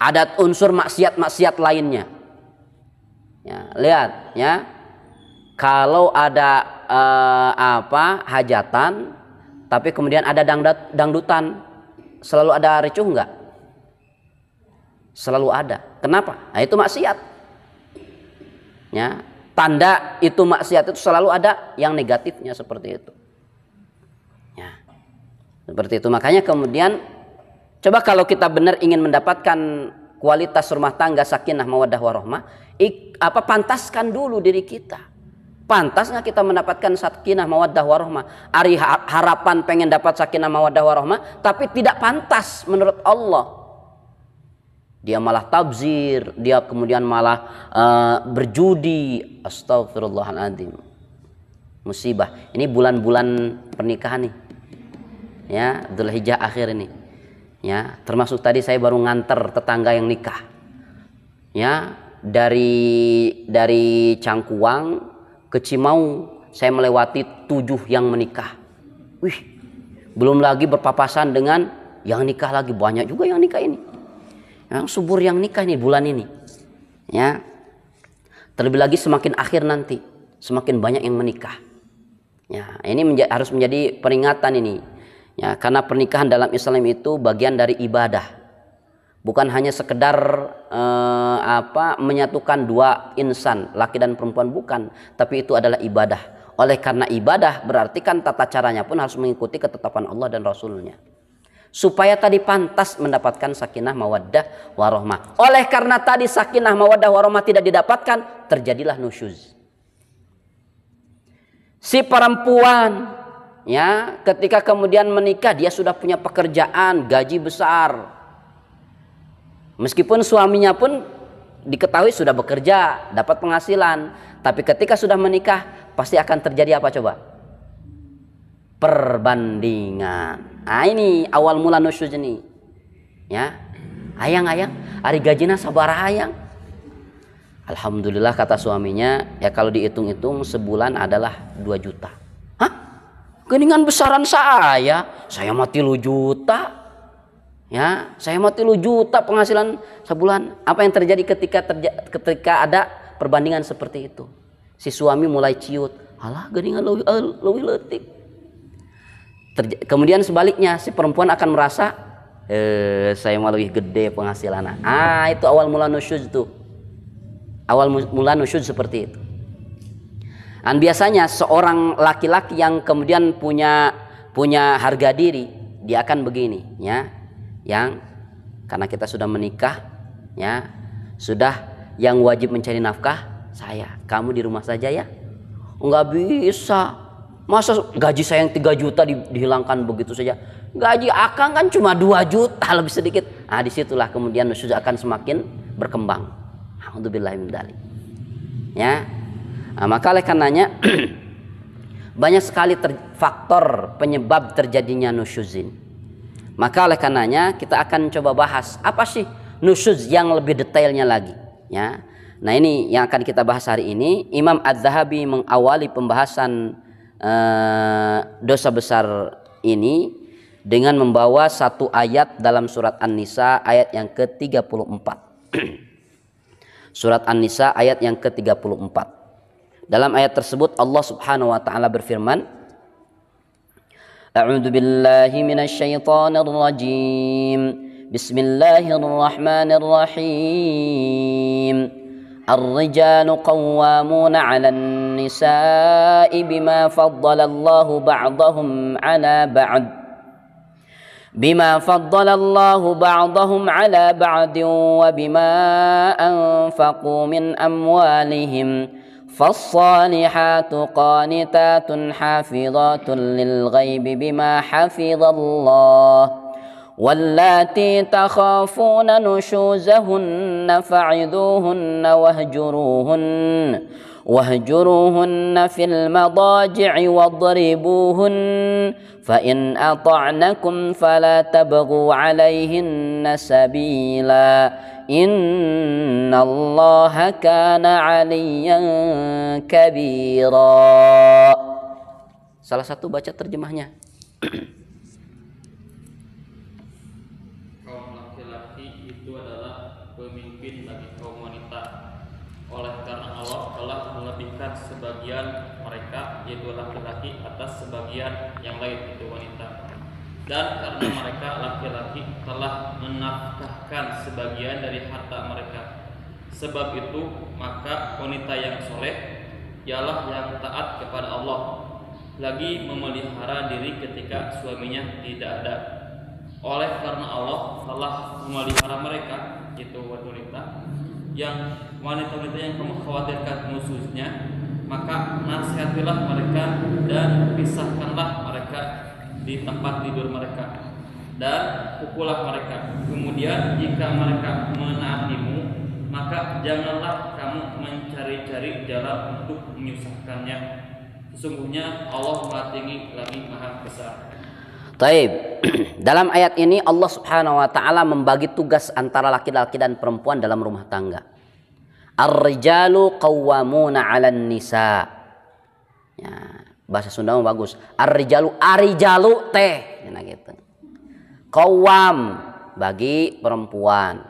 Ada unsur maksiat-maksiat lainnya. Ya, lihat ya. Kalau ada hajatan, tapi kemudian ada dangdutan, selalu ada ricuh enggak? Selalu ada. Kenapa? Nah, itu maksiat. Ya, tanda itu maksiat itu selalu ada yang negatifnya seperti itu. Ya, seperti itu. Makanya kemudian coba kalau kita benar ingin mendapatkan kualitas rumah tangga sakinah mawaddah warahmah, pantaskan dulu diri kita. Pantas nggak kita mendapatkan sakinah mawaddah warahmah? Ari harapan pengen dapat sakinah mawaddah warahmah, tapi tidak pantas menurut Allah. Dia malah tabzir, dia kemudian malah berjudi. Astagfirullahaladzim. Musibah. Ini bulan-bulan pernikahan nih. Ya, Dzulhijjah akhir ini. Ya, termasuk tadi saya baru nganter tetangga yang nikah. Ya, dari Cangkuang ke Cimau saya melewati 7 yang menikah. Wih, belum lagi berpapasan dengan yang nikah lagi, banyak juga yang nikah ini. Yang subur yang nikah nih bulan ini. Ya. Terlebih lagi semakin akhir nanti, semakin banyak yang menikah. Ya, ini harus menjadi peringatan ini. Ya, karena pernikahan dalam Islam itu bagian dari ibadah. Bukan hanya sekedar menyatukan dua insan, laki dan perempuan, bukan, tapi itu adalah ibadah. Oleh karena ibadah berarti kan tata caranya pun harus mengikuti ketetapan Allah dan Rasulnya. Supaya tadi pantas mendapatkan sakinah mawaddah warahmah. Oleh karena tadi sakinah mawaddah warahmah tidak didapatkan, terjadilah nusyuz. Si perempuan ya, ketika kemudian menikah dia sudah punya pekerjaan, gaji besar. Meskipun suaminya pun diketahui sudah bekerja, dapat penghasilan, tapi ketika sudah menikah pasti akan terjadi apa coba? Perbandingan. Nah, ini awal mula nusyuz ini. Ya. Ayang, hari gajinya sabar ayang. Alhamdulillah kata suaminya, ya kalau dihitung-hitung sebulan adalah 2 juta. Hah? Geningan besaran saya mah 3 juta. Ya, saya mah 3 juta penghasilan sebulan. Apa yang terjadi ketika ada perbandingan seperti itu? Si suami mulai ciut, alah geningan leuwih leutik. Kemudian sebaliknya si perempuan akan merasa saya malah lebih gede penghasilan. Itu awal mula nusyuz itu. Awal mula nusyuz seperti itu. Dan biasanya seorang laki-laki yang kemudian punya harga diri, dia akan begini, ya. Yang karena kita sudah menikah, ya, sudah yang wajib mencari nafkah saya, kamu di rumah saja ya. Enggak bisa. Masa gaji saya yang 3 juta dihilangkan begitu saja? Gaji akang kan cuma 2 juta lebih sedikit. Disitulah kemudian nusyuz akan semakin berkembang. Alhamdulillah min dzalik. Ya. Maka oleh karenanya banyak sekali faktor penyebab terjadinya nusyuzin. Maka oleh karenanya kita akan coba bahas apa sih nusyuz yang lebih detailnya lagi. Ya. Nah, ini yang akan kita bahas hari ini. Imam Az-Zahabi mengawali pembahasan dosa besar ini dengan membawa satu ayat dalam surat An-Nisa ayat yang ke-34. Surat An-Nisa ayat yang ke-34. Dalam ayat tersebut Allah Subhanahu wa taala berfirman, A'udzu billahi minasyaitonir rajim. Bismillahirrahmanirrahim. Ar-rijalu qawwamuna 'alan النساء بما فضل الله بعضهم على بعض وبما أنفقوا من أموالهم فالصالحات قانتات حافظات للغيب بما حفظ الله واللاتي تخافون نشوزهن فعظوهن واهجروهن في المضاجع واضربوهن فإن أطعنكم فلا تبغوا عليهن سبيلا إن الله كان عليا كبيرا. Salah satu baca terjemahnya. Kaum laki-laki itu adalah pemimpin bagi kaum wanita. Oleh karena Allah telah melebihkan sebagian mereka, yaitu laki-laki, atas sebagian yang lain, itu wanita. Dan karena mereka laki-laki telah menafkahkan sebagian dari harta mereka, sebab itu maka wanita yang soleh ialah yang taat kepada Allah, lagi memelihara diri ketika suaminya tidak ada. Oleh karena Allah telah memelihara mereka, itu wanita yang kamu khawatirkan musuhnya, maka nasihatilah mereka dan pisahkanlah mereka di tempat tidur mereka dan pukullah mereka. Kemudian jika mereka menaatimu, maka janganlah kamu mencari-cari jalan untuk menyusahkannya. Sesungguhnya Allah Maha Tinggi lagi Maha Besar. Taib. Dalam ayat ini Allah Subhanahu wa taala membagi tugas antara laki-laki dan perempuan dalam rumah tangga. Ar-rijalu qawwamuna 'alan nisa. Ya, bahasa Sunda bagus. Arijalu teh, nah gitu. Qawwam bagi perempuan.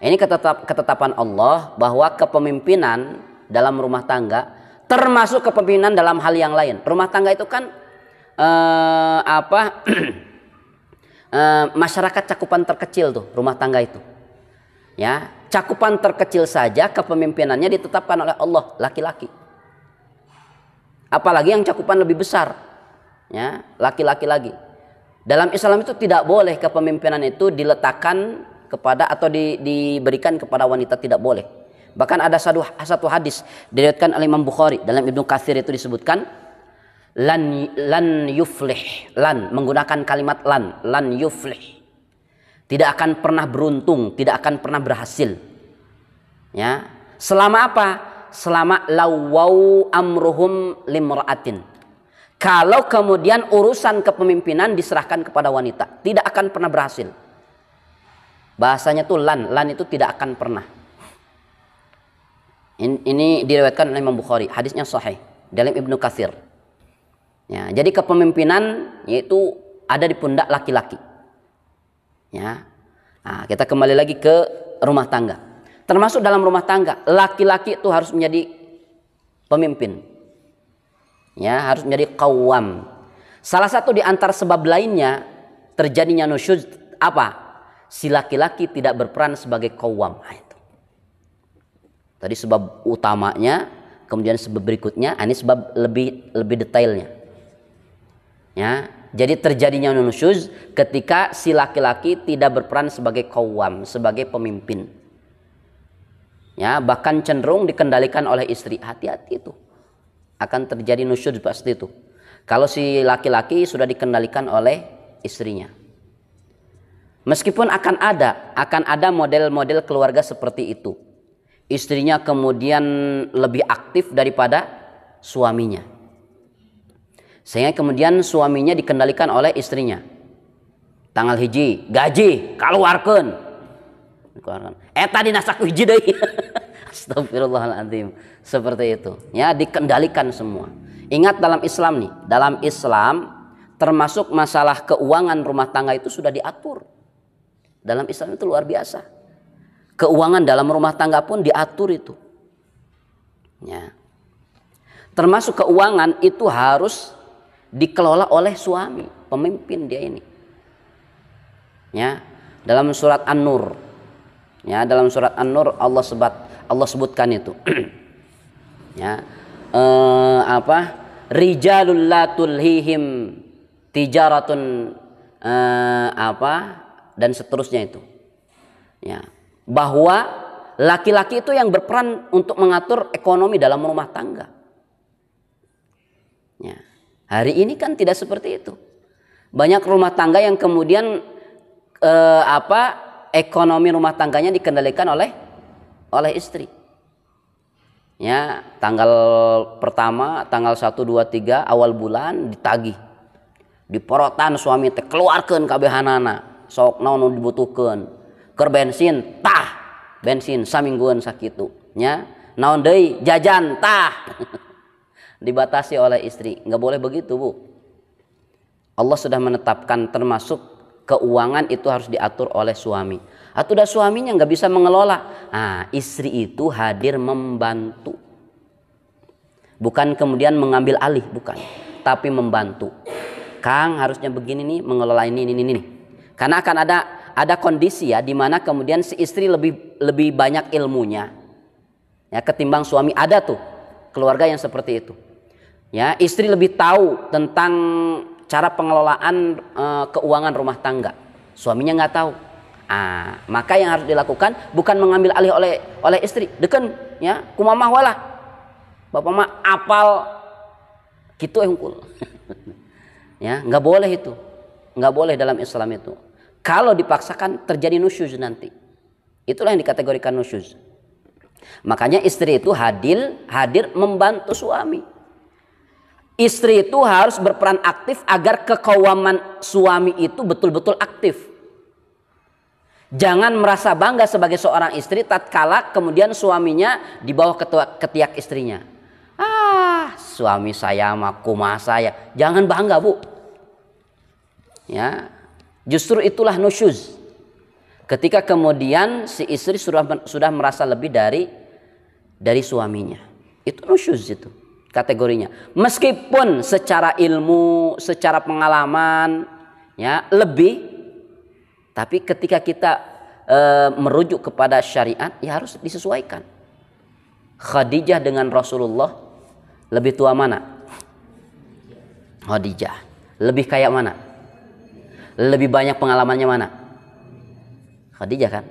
Ini ketetapan Allah bahwa kepemimpinan dalam rumah tangga termasuk kepemimpinan dalam hal yang lain. Rumah tangga itu kan masyarakat cakupan terkecil tuh, rumah tangga itu. Ya, cakupan terkecil saja kepemimpinannya ditetapkan oleh Allah, laki-laki. Apalagi yang cakupan lebih besar, ya, laki-laki lagi. Dalam Islam itu tidak boleh kepemimpinan itu diletakkan kepada atau diberikan kepada wanita, tidak boleh. Bahkan ada satu hadis diriwayatkan oleh Imam Bukhari, dalam Ibnu Katsir itu disebutkan lan yuflih, lan menggunakan kalimat lan yuflih, tidak akan pernah beruntung, tidak akan pernah berhasil. Ya, selama apa? Selama lawau amruhum limra'atin. Kalau kemudian urusan kepemimpinan diserahkan kepada wanita, tidak akan pernah berhasil. Bahasanya tuh lan itu tidak akan pernah. Ini diriwayatkan oleh Imam Bukhari, hadisnya sahih dalam Ibnu Katsir. Ya, jadi kepemimpinan yaitu ada di pundak laki-laki. Ya. Nah, kita kembali lagi ke rumah tangga. Termasuk dalam rumah tangga, laki-laki itu harus menjadi pemimpin. Ya, harus menjadi qawwam. Salah satu di antara sebab lainnya terjadinya nusyuz apa? Si laki-laki tidak berperan sebagai qawwam. Nah, itu. Tadi sebab utamanya, kemudian sebab berikutnya, ini sebab lebih detailnya. Ya, jadi terjadinya nusyuz ketika si laki-laki tidak berperan sebagai qawwam, sebagai pemimpin. Ya, bahkan cenderung dikendalikan oleh istri. Hati-hati itu. Akan terjadi nusyuz pasti itu. Kalau si laki-laki sudah dikendalikan oleh istrinya. Meskipun akan ada model-model keluarga seperti itu. Istrinya kemudian lebih aktif daripada suaminya. Sehingga kemudian suaminya dikendalikan oleh istrinya. Tanggal hiji, gaji, keluarkan. Tadi nasak hiji deh. Astagfirullahaladzim. Seperti itu. Ya, dikendalikan semua. Ingat dalam Islam nih. Dalam Islam termasuk masalah keuangan rumah tangga itu sudah diatur. Dalam Islam itu luar biasa. Keuangan dalam rumah tangga pun diatur itu. Ya. Termasuk keuangan itu harus dikelola oleh suami, pemimpin dia ini. Ya, dalam surat An-Nur. Ya, dalam surat An-Nur Allah sebutkan itu. Ya. rijalul la tulhihim tijaratun dan seterusnya itu. Ya, bahwa laki-laki itu yang berperan untuk mengatur ekonomi dalam rumah tangga. Ya, hari ini kan tidak seperti itu. Banyak rumah tangga yang kemudian ekonomi rumah tangganya dikendalikan oleh istri. Ya, tanggal pertama, tanggal 1, 2, 3 awal bulan ditagih. Diporotan suami teh keluarkeun kabehanana. Sok naon dibutuhkeun. Keur bensin tah, bensin samingguan sakitu. Nya, naon deui jajan tah. Dibatasi oleh istri. Enggak boleh begitu, Bu. Allah sudah menetapkan termasuk keuangan itu harus diatur oleh suami. Atau udah suaminya nggak bisa mengelola, istri itu hadir membantu, bukan kemudian mengambil alih, bukan, tapi membantu. Kang harusnya begini nih, mengelola ini. Karena akan ada kondisi ya, di mana kemudian si istri lebih banyak ilmunya, ya ketimbang suami. Ada tuh keluarga yang seperti itu. Ya, istri lebih tahu tentang cara pengelolaan keuangan rumah tangga, suaminya nggak tahu. Maka yang harus dilakukan bukan mengambil alih oleh istri. Deken ya, kumamah walah. Bapak mah apal gitu hungkul. Ya, nggak boleh itu. Nggak boleh dalam Islam itu. Kalau dipaksakan terjadi nusyuz nanti. Itulah yang dikategorikan nusyuz. Makanya istri itu hadir membantu suami. Istri itu harus berperan aktif agar kekawaman suami itu betul-betul aktif. Jangan merasa bangga sebagai seorang istri tatkala kemudian suaminya di bawah ketiak istrinya. Suami saya mah kumaha saya. Jangan bangga, Bu. Ya, justru itulah nusyuz. Ketika kemudian si istri sudah merasa lebih dari suaminya. Itu nusyuz itu kategorinya. Meskipun secara ilmu, secara pengalaman ya lebih, tapi ketika kita merujuk kepada syariat, ya harus disesuaikan. Khadijah dengan Rasulullah lebih tua mana? Khadijah. Lebih kaya mana? Lebih banyak pengalamannya mana? Khadijah kan?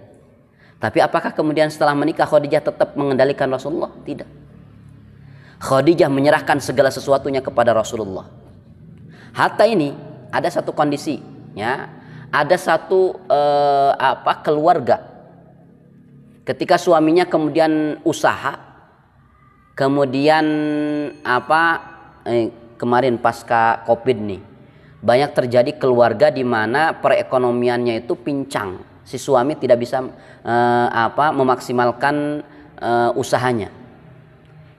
Tapi apakah kemudian setelah menikah Khadijah tetap mengendalikan Rasulullah? Tidak. Khadijah menyerahkan segala sesuatunya kepada Rasulullah. Hatta ini ada satu kondisi, ya. Ada satu keluarga ketika suaminya kemudian usaha, kemudian kemarin pasca Covid nih banyak terjadi keluarga di mana perekonomiannya itu pincang, si suami tidak bisa memaksimalkan usahanya.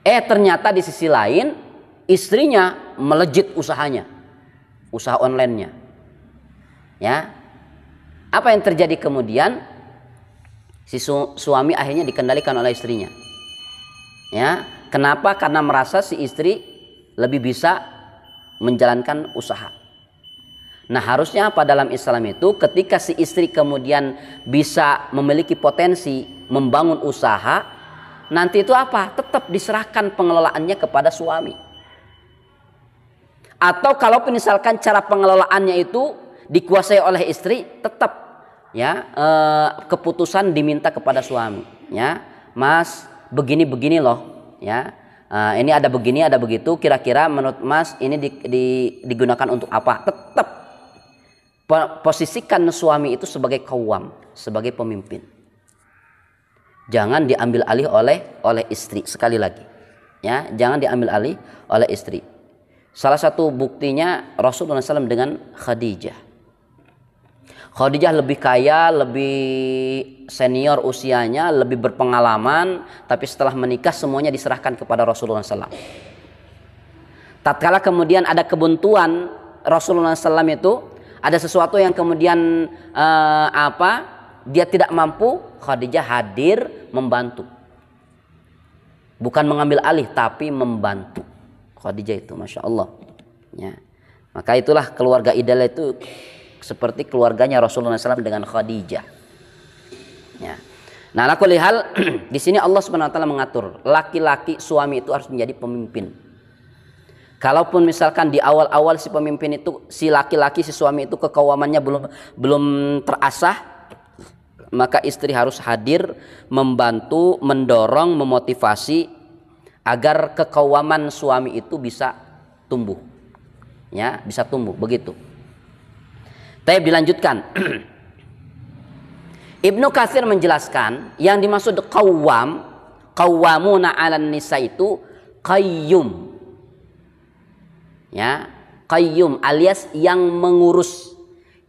Ternyata di sisi lain istrinya melejit usahanya, usaha online-nya, ya. Apa yang terjadi kemudian? Si suami akhirnya dikendalikan oleh istrinya. Ya, kenapa? Karena merasa si istri lebih bisa menjalankan usaha. Nah, harusnya apa dalam Islam itu? Ketika si istri kemudian bisa memiliki potensi membangun usaha, nanti itu apa? Tetap diserahkan pengelolaannya kepada suami. Atau kalau misalkan cara pengelolaannya itu dikuasai oleh istri, tetap ya keputusan diminta kepada suami, ya. Mas, begini loh, ya. Ini ada begini, ada begitu, kira-kira menurut Mas ini digunakan untuk apa? Tetap posisikan suami itu sebagai qawwam, sebagai pemimpin. Jangan diambil alih oleh istri, sekali lagi. Ya, jangan diambil alih oleh istri. Salah satu buktinya Rasulullah SAW dengan Khadijah. Khadijah lebih kaya, lebih senior usianya, lebih berpengalaman, tapi setelah menikah semuanya diserahkan kepada Rasulullah SAW. Tatkala kemudian ada kebuntuan Rasulullah SAW itu, ada sesuatu yang kemudian dia tidak mampu, Khadijah hadir membantu. Bukan mengambil alih, tapi membantu. Khadijah itu, Masya Allah. Ya. Maka itulah keluarga ideal itu seperti keluarganya Rasulullah SAW dengan Khadijah. Ya. Nah, ala kulli hal di sini Allah Subhanahu wa taala mengatur laki-laki suami itu harus menjadi pemimpin. Kalaupun misalkan di awal-awal si pemimpin itu, si laki-laki, si suami itu kekawamannya belum terasah, maka istri harus hadir, membantu, mendorong, memotivasi agar kekawaman suami itu bisa tumbuh. Ya, bisa tumbuh begitu. Tapi dilanjutkan. Ibnu Katsir menjelaskan yang dimaksud qawwamuna 'alan nisa itu qayyum. Ya, qayyum alias yang mengurus,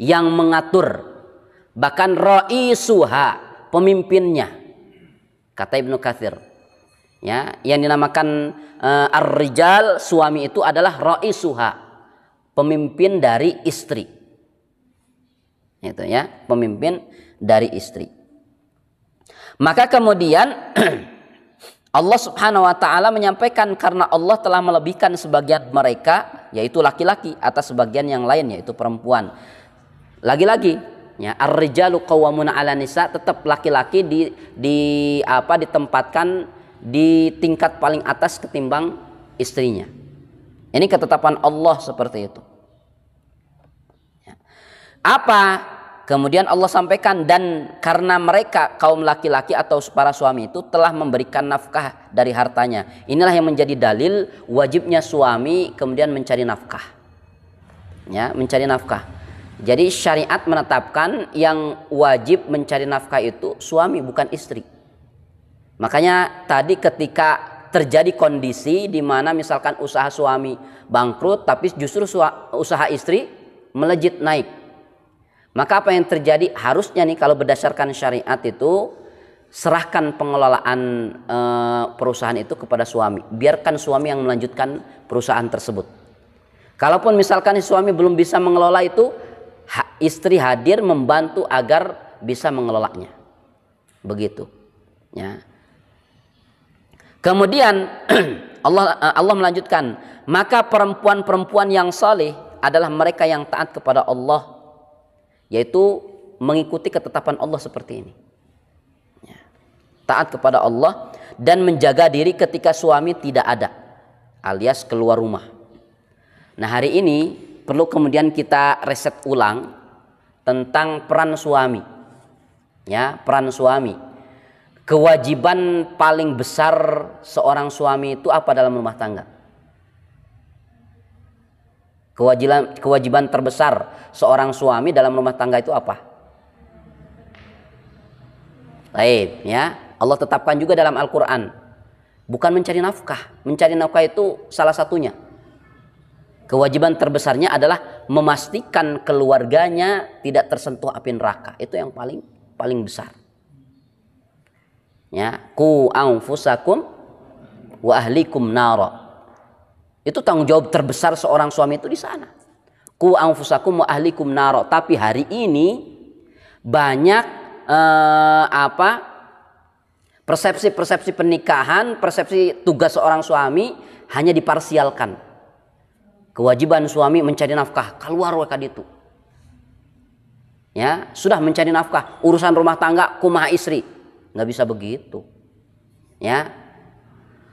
yang mengatur. Bahkan raisuha, pemimpinnya. Kata Ibnu Katsir. Ya, yang dinamakan ar-rijal, suami itu adalah raisuha, pemimpin dari istri. Itu ya, pemimpin dari istri. Maka kemudian Allah Subhanahu wa taala menyampaikan karena Allah telah melebihkan sebagian mereka yaitu laki-laki atas sebagian yang lain yaitu perempuan. Lagi-lagi ya, ar-rijalu qawwamuna 'ala nisa, tetap laki-laki ditempatkan di tingkat paling atas ketimbang istrinya. Ini ketetapan Allah seperti itu. Apa kemudian Allah sampaikan, dan karena mereka kaum laki-laki atau para suami itu telah memberikan nafkah dari hartanya. Inilah yang menjadi dalil wajibnya suami kemudian mencari nafkah. Ya, mencari nafkah. Jadi syariat menetapkan yang wajib mencari nafkah itu suami, bukan istri. Makanya tadi ketika terjadi kondisi di mana misalkan usaha suami bangkrut tapi justru usaha istri melejit naik. Maka apa yang terjadi? Harusnya nih kalau berdasarkan syariat itu serahkan pengelolaan perusahaan itu kepada suami. Biarkan suami yang melanjutkan perusahaan tersebut. Kalaupun misalkan suami belum bisa mengelola itu, istri hadir membantu agar bisa mengelolanya. Begitu. Ya. Kemudian Allah melanjutkan, maka perempuan-perempuan yang saleh adalah mereka yang taat kepada Allah, yaitu mengikuti ketetapan Allah seperti ini. Ya. Taat kepada Allah dan menjaga diri ketika suami tidak ada, alias keluar rumah. Nah, hari ini perlu kemudian kita reset ulang tentang peran suami. Ya, peran suami. Kewajiban paling besar seorang suami itu apa dalam rumah tangga? Kewajiban terbesar seorang suami dalam rumah tangga itu apa? Baik, ya. Allah tetapkan juga dalam Al-Qur'an. Bukan mencari nafkah. Mencari nafkah itu salah satunya. Kewajiban terbesarnya adalah memastikan keluarganya tidak tersentuh api neraka. Itu yang paling besar. Ya, qu anfusakum wa ahlikum nara. Itu tanggung jawab terbesar seorang suami itu di sana. Qu anfusakum wa ahlikum nara. Tapi hari ini banyak persepsi pernikahan, persepsi tugas seorang suami hanya diparsialkan. Kewajiban suami mencari nafkah, keluar wakad itu. Ya, sudah mencari nafkah, urusan rumah tangga kumaha istri. Nggak bisa begitu. Ya.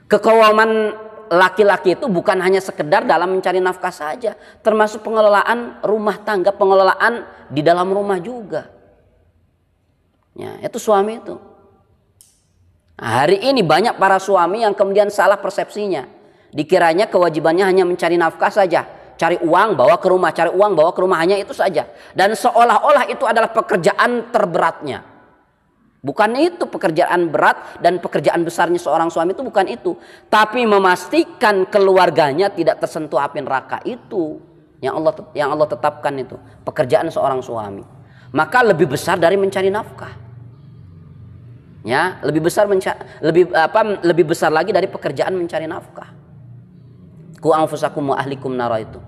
Kekawaman laki-laki itu bukan hanya sekedar dalam mencari nafkah saja, termasuk pengelolaan rumah tangga, pengelolaan di dalam rumah juga. Ya, itu suami itu. Nah, hari ini banyak para suami yang kemudian salah persepsinya. Dikiranya kewajibannya hanya mencari nafkah saja, cari uang bawa ke rumah, cari uang bawa ke rumah, hanya itu saja. Dan seolah-olah itu adalah pekerjaan terberatnya. Bukan itu pekerjaan berat dan pekerjaan besarnya seorang suami, itu bukan itu. Tapi memastikan keluarganya tidak tersentuh api neraka, itu yang Allah tetapkan, itu pekerjaan seorang suami. Maka lebih besar dari mencari nafkah. Ya, lebih besar lagi dari pekerjaan mencari nafkah. Qu anfusakum wa ahlikum nara itu.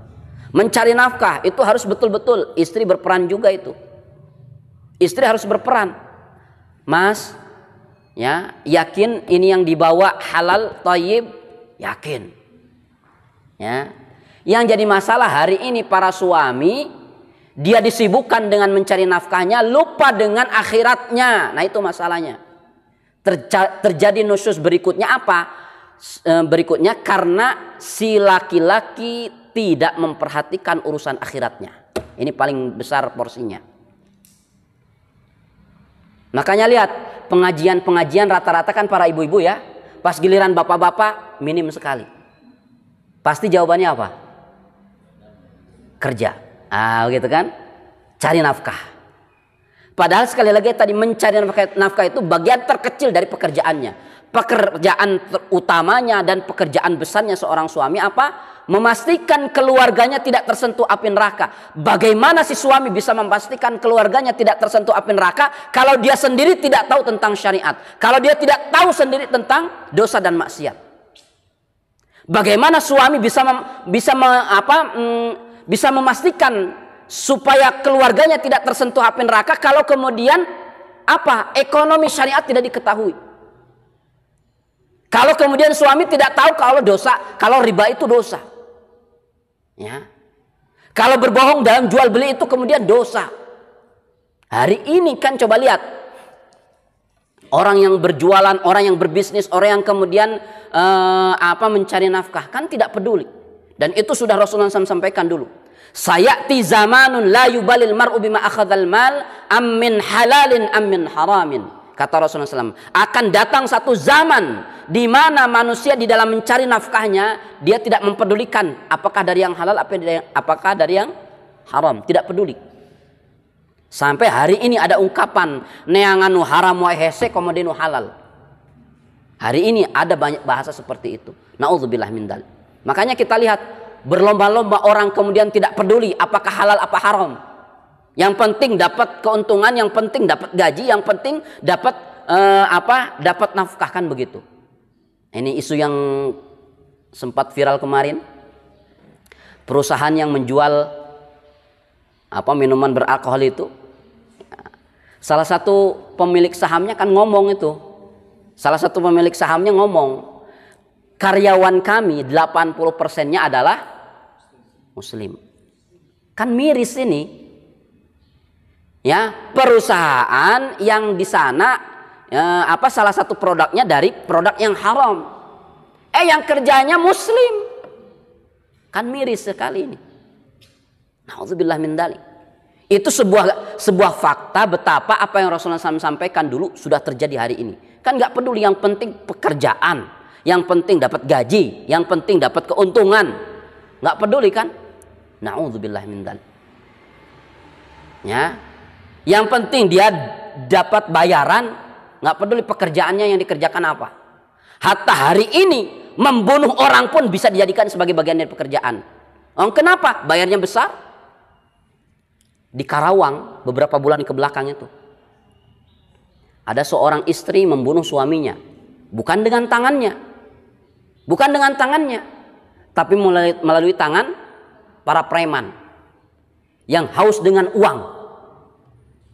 Mencari nafkah itu harus betul-betul istri berperan juga itu. Istri harus berperan. Mas, ya, yakin ini yang dibawa halal, thayyib, yakin. Ya. Yang jadi masalah hari ini para suami, dia disibukkan dengan mencari nafkahnya, lupa dengan akhiratnya. Nah, itu masalahnya. Terjadi nusyuz berikutnya apa? Berikutnya karena si laki-laki tidak memperhatikan urusan akhiratnya. Ini paling besar porsinya. Makanya lihat pengajian-pengajian rata-rata kan para ibu-ibu ya. Pas giliran bapak-bapak minim sekali. Pasti jawabannya apa? Kerja. Gitu kan? Cari nafkah. Padahal sekali lagi tadi mencari nafkah itu bagian terkecil dari pekerjaannya. Pekerjaan utamanya dan pekerjaan besarnya seorang suami apa? Memastikan keluarganya tidak tersentuh api neraka. Bagaimana si suami bisa memastikan keluarganya tidak tersentuh api neraka kalau dia sendiri tidak tahu tentang syariat, kalau dia tidak tahu sendiri tentang dosa dan maksiat? Bagaimana suami bisa memastikan supaya keluarganya tidak tersentuh api neraka kalau kemudian ekonomi syariat tidak diketahui? Kalau kemudian suami tidak tahu kalau riba itu dosa, ya. Kalau berbohong dalam jual beli itu kemudian dosa. Hari ini kan coba lihat orang yang berjualan, orang yang berbisnis, orang yang kemudian mencari nafkah kan tidak peduli. Dan itu sudah Rasulullah SAW sampaikan dulu. Sayati zamanun la yubalil mar'u bima akhadzal mal am min halalin am min haramin. Kata Rasulullah SAW, akan datang satu zaman di mana manusia di dalam mencari nafkahnya dia tidak mempedulikan apakah dari yang halal apakah dari yang haram, tidak peduli. Sampai hari ini ada ungkapan neanganu haram wa hese komodinu halal. Hari ini ada banyak bahasa seperti itu. Nauzubillah min dzalik. Makanya kita lihat berlomba-lomba orang kemudian tidak peduli apakah halal apa haram. Yang penting dapat keuntungan, yang penting dapat gaji, yang penting dapat dapat nafkah, kan begitu. Ini isu yang sempat viral kemarin. Perusahaan yang menjual minuman beralkohol itu. Salah satu pemilik sahamnya kan ngomong itu. Salah satu pemilik sahamnya ngomong, karyawan kami 80%-nya adalah muslim. Kan miris ini. Ya, perusahaan yang di sana salah satu produknya dari produk yang haram. Yang kerjanya muslim. Kan miris sekali ini. Nauzubillah min dzalik. Itu sebuah fakta betapa apa yang Rasulullah SAW sampaikan dulu sudah terjadi hari ini. Kan nggak peduli, yang penting pekerjaan, yang penting dapat gaji, yang penting dapat keuntungan. Nggak peduli kan? Nauzubillah min dzalik. Ya. Yang penting dia dapat bayaran, nggak peduli pekerjaannya yang dikerjakan apa. Hatta hari ini membunuh orang pun bisa dijadikan sebagai bagian dari pekerjaan. Kenapa? Bayarnya besar. Di Karawang beberapa bulan ke belakang itu ada seorang istri membunuh suaminya, bukan dengan tangannya, tapi melalui tangan para preman yang haus dengan uang.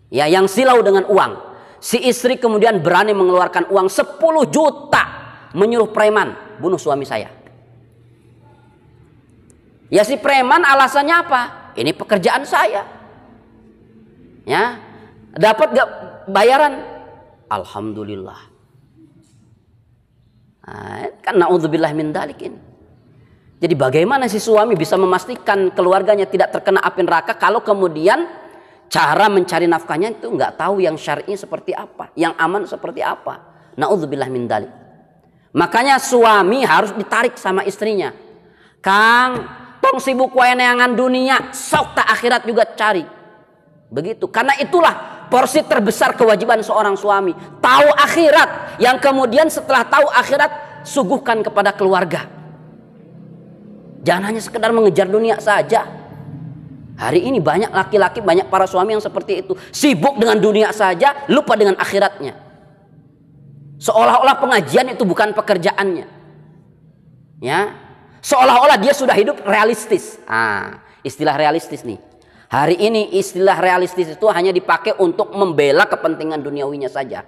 Ya, yang silau dengan uang. Si istri kemudian berani mengeluarkan uang 10 juta menyuruh preman bunuh suami saya. Ya, si preman alasannya apa? Ini pekerjaan saya. Ya, dapat gak bayaran? Alhamdulillah. Kan naudzubillah min dzalik ini. Jadi bagaimana si suami bisa memastikan keluarganya tidak terkena api neraka kalau kemudian cara mencari nafkahnya itu nggak tahu yang syar'i seperti apa, yang aman seperti apa. Nauzubillah min dzalik. Makanya suami harus ditarik sama istrinya. Kang, tong sibuk wae neangan dunia, sok tak akhirat juga cari. Begitu. Karena itulah porsi terbesar kewajiban seorang suami. Tahu akhirat, yang kemudian setelah tahu akhirat suguhkan kepada keluarga. Jangan hanya sekedar mengejar dunia saja. Hari ini banyak laki-laki, banyak para suami yang seperti itu. Sibuk dengan dunia saja, lupa dengan akhiratnya. Seolah-olah pengajian itu bukan pekerjaannya. Ya, seolah-olah dia sudah hidup realistis. Istilah realistis nih. Hari ini istilah realistis itu hanya dipakai untuk membela kepentingan duniawinya saja.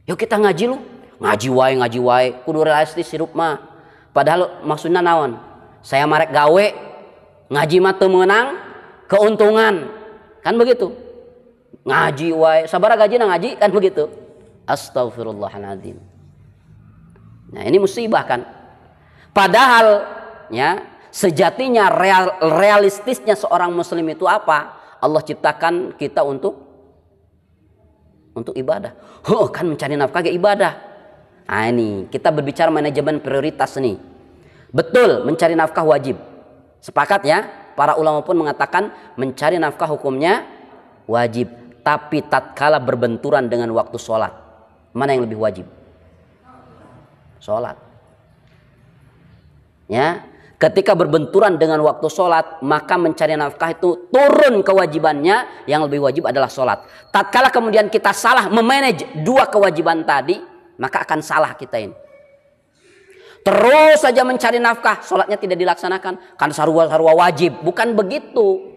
Yuk kita ngaji lu. Ngaji wae. Kudu realistis hidup mah. Padahal maksudnya naon? Saya marek gawe. Ngaji mah teu meunang keuntungan. Kan begitu. Ngaji wae, sabaraha gajina ngaji, kan begitu. Astaghfirullahaladzim. Nah, ini musibah kan. Padahal ya, sejatinya realistisnya seorang muslim itu apa? Allah ciptakan kita untuk ibadah. Oh, kan mencari nafkah ibadah. Nah, ini kita berbicara manajemen prioritas nih. Betul, mencari nafkah wajib. Sepakat ya? Para ulama pun mengatakan mencari nafkah hukumnya wajib. Tapi tatkala berbenturan dengan waktu sholat, mana yang lebih wajib? Sholat. Ya, ketika berbenturan dengan waktu sholat, maka mencari nafkah itu turun kewajibannya. Yang lebih wajib adalah sholat. Tatkala kemudian kita salah memanage dua kewajiban tadi, maka akan salah kita ini. Terus saja mencari nafkah, sholatnya tidak dilaksanakan, kan sarwa wajib. Bukan begitu.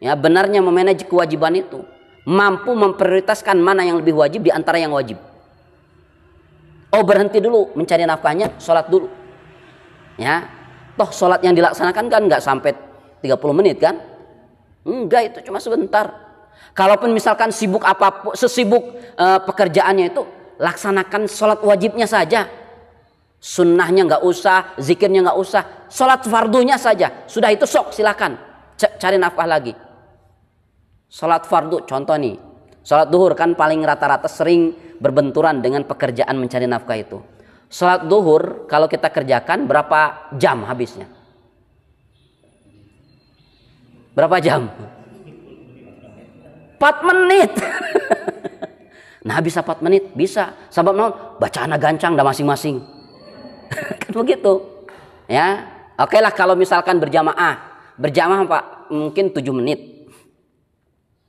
Ya, benarnya memanage kewajiban itu, mampu memprioritaskan mana yang lebih wajib di antara yang wajib. Oh, berhenti dulu mencari nafkahnya, sholat dulu. Ya, toh sholat yang dilaksanakan kan nggak sampai 30 menit kan? Enggak, itu cuma sebentar. Kalaupun misalkan sibuk apapun, sesibuk pekerjaannya itu, laksanakan sholat wajibnya saja. Sunnahnya nggak usah, zikirnya nggak usah, sholat fardunya saja. Sudah itu sok silakan cari nafkah lagi. Sholat fardu, contoh nih, sholat duhur kan paling rata-rata sering berbenturan dengan pekerjaan mencari nafkah itu. Sholat duhur kalau kita kerjakan berapa jam habisnya? Berapa jam? 4 menit. Nah, bisa 4 menit, bisa. Sabab naon? Bacaan gancang dah masing-masing. Kan begitu. Ya. Oke lah kalau misalkan berjamaah. Berjamaah Pak, mungkin 7 menit.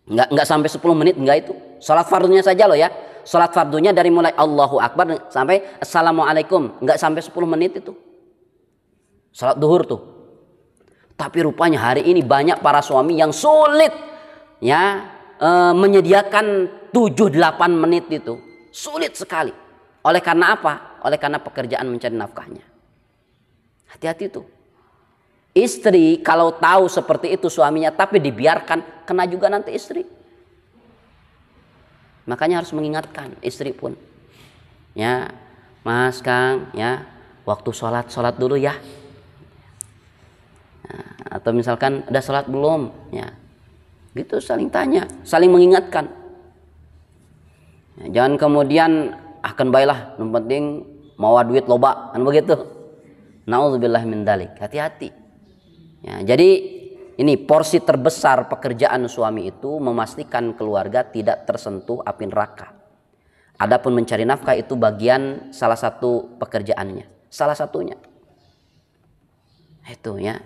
Enggak sampai 10 menit, enggak itu. Salat fardunya saja loh ya. Salat fardunya dari mulai Allahu Akbar sampai Assalamualaikum, enggak sampai 10 menit itu. Salat duhur tuh. Tapi rupanya hari ini banyak para suami yang sulit ya menyediakan 7-8 menit itu. Sulit sekali. Oleh karena apa? Oleh karena pekerjaan mencari nafkahnya. Hati-hati tuh. Istri kalau tahu seperti itu suaminya tapi dibiarkan, kena juga nanti istri. Makanya harus mengingatkan istri pun. Ya, Mas Kang, ya, waktu sholat dulu ya. Nah, atau misalkan udah sholat belum? Ya, gitu saling tanya, saling mengingatkan. Ya, jangan kemudian akan baiklah, yang penting mau duit loba, kan begitu. Nauzubillah min dalik. Hati-hati. Ya, jadi ini porsi terbesar pekerjaan suami itu memastikan keluarga tidak tersentuh api neraka. Adapun mencari nafkah itu bagian salah satu pekerjaannya, salah satunya. Itu ya.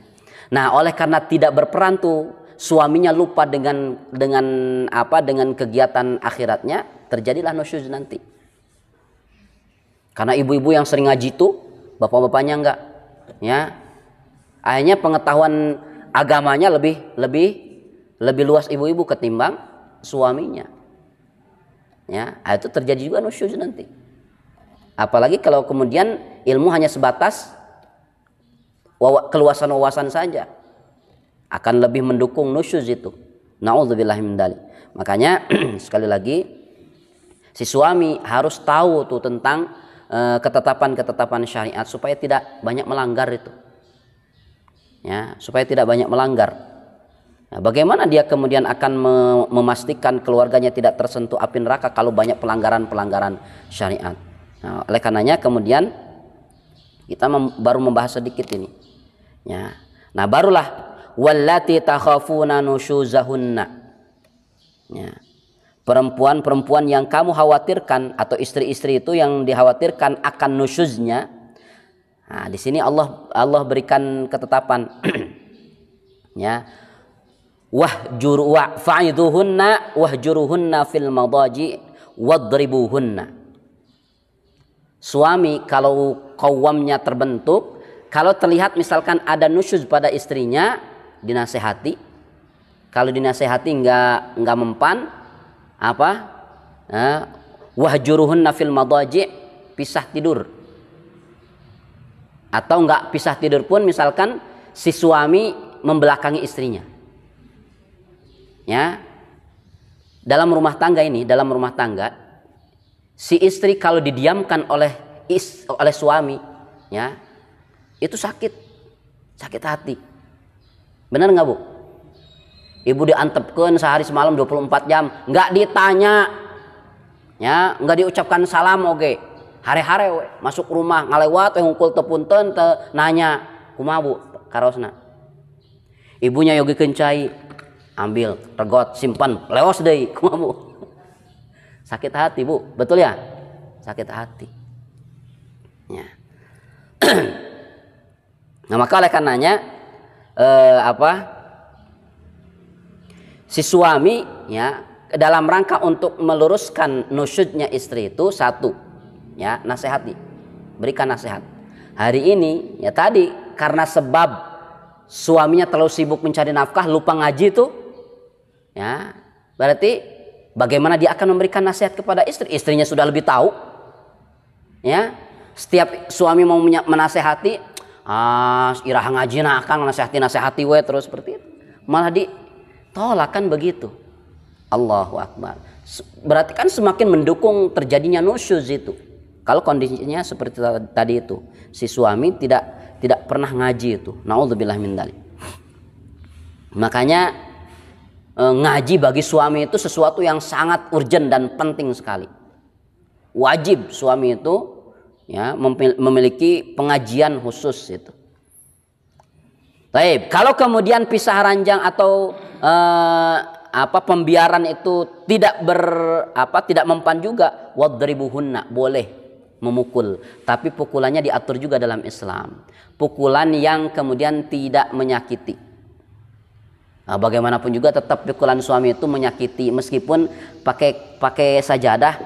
Nah, oleh karena tidak berperan tuh suaminya lupa dengan kegiatan akhiratnya, terjadilah nusyuz nanti. Karena ibu-ibu yang sering ngaji tuh, bapak-bapaknya enggak, ya. Akhirnya pengetahuan agamanya lebih luas ibu-ibu ketimbang suaminya. Ya, itu terjadi juga nusyuz nanti. Apalagi kalau kemudian ilmu hanya sebatas keluasan wawasan saja, akan lebih mendukung nusyuz itu. Nauzubillahi min dzalik. Makanya sekali lagi si suami harus tahu tuh tentang ketetapan-ketetapan syariat supaya tidak banyak melanggar itu. Ya, supaya tidak banyak melanggar. Nah, bagaimana dia kemudian akan memastikan keluarganya tidak tersentuh api neraka kalau banyak pelanggaran-pelanggaran syariat. Nah, oleh karenanya kemudian kita baru membahas sedikit ini. Ya. Nah, barulah wallati takhafuna nusyuzahunna. Ya. Perempuan-perempuan yang kamu khawatirkan atau istri-istri itu yang dikhawatirkan akan nusyuznya. Nah, di sini Allah berikan ketetapan. Ya. Wahjuruhunna fil madaji wadribuhunna. Suami kalau qawwamnya terbentuk, kalau terlihat misalkan ada nusyuz pada istrinya, dinasehati. Kalau dinasehati enggak mempan, apa? Wahjuruhunna fil madaji, pisah tidur. Atau enggak pisah tidur pun misalkan si suami membelakangi istrinya. Ya. Dalam rumah tangga Si istri kalau didiamkan oleh suami, ya, itu sakit hati. Benar nggak Bu? Ibu diantepkan sehari semalam 24 jam, nggak ditanya, ya, nggak diucapkan salam, oke. Hare-hare we, masuk rumah ngalewat ngungkul tepunten nanya, kumaha Bu karosna. Ibunya yogi kencai, ambil, regot, simpan, leos deui, kumaha Bu? Sakit hati Bu, betul ya? Sakit hati. Ya. Nah maka oleh karenanya si suami, ya, dalam rangka untuk meluruskan nusyudnya istri itu satu, ya, nasihati, berikan nasihat. Hari ini ya tadi karena sebab suaminya terlalu sibuk mencari nafkah lupa ngaji tuh, ya, berarti bagaimana dia akan memberikan nasihat kepada istri? Istrinya sudah lebih tahu. Ya, setiap suami mau menasehati, iraha ngaji na akang nasehati we terus seperti itu. Malah ditolak kan begitu. Allahu Akbar. Berarti kan semakin mendukung terjadinya nusyuz itu. Kalau kondisinya seperti tadi itu, si suami tidak pernah ngaji itu. Naudzubillah min dzalik. Makanya ngaji bagi suami itu sesuatu yang sangat urgent dan penting sekali. Wajib suami itu, ya, memiliki pengajian khusus itu. Baik, kalau kemudian pisah ranjang atau pembiaran itu tidak mempan juga, wadribuhunna, boleh memukul, tapi pukulannya diatur juga dalam Islam. Pukulan yang kemudian tidak menyakiti. Nah, bagaimanapun juga tetap pukulan suami itu menyakiti meskipun pakai sajadah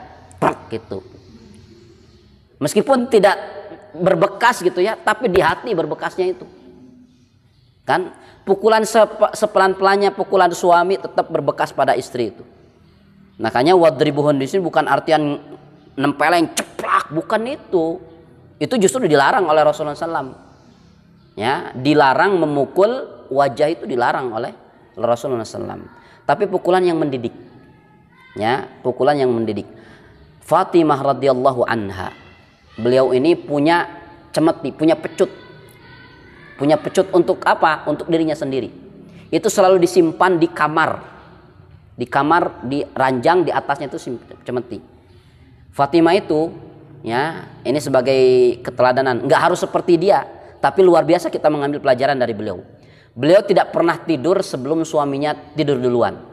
gitu. Meskipun tidak berbekas gitu ya, tapi di hati berbekasnya itu. Kan pukulan sepelan-pelannya pukulan suami tetap berbekas pada istri itu. Makanya wadribuhun di sini bukan artian nempeleng ceplak, bukan itu. Itu justru dilarang oleh Rasulullah SAW. Ya, dilarang memukul wajah itu dilarang oleh Rasulullah SAW. Tapi pukulan yang mendidik, ya, pukulan yang mendidik. Fatimah radhiyallahu anha, beliau ini punya cemeti, punya pecut untuk apa? Untuk dirinya sendiri. Itu selalu disimpan di kamar, di ranjang, di atasnya itu cemeti. Fatimah itu, ya, ini sebagai keteladanan. Nggak harus seperti dia, tapi luar biasa kita mengambil pelajaran dari beliau. Beliau tidak pernah tidur sebelum suaminya tidur duluan.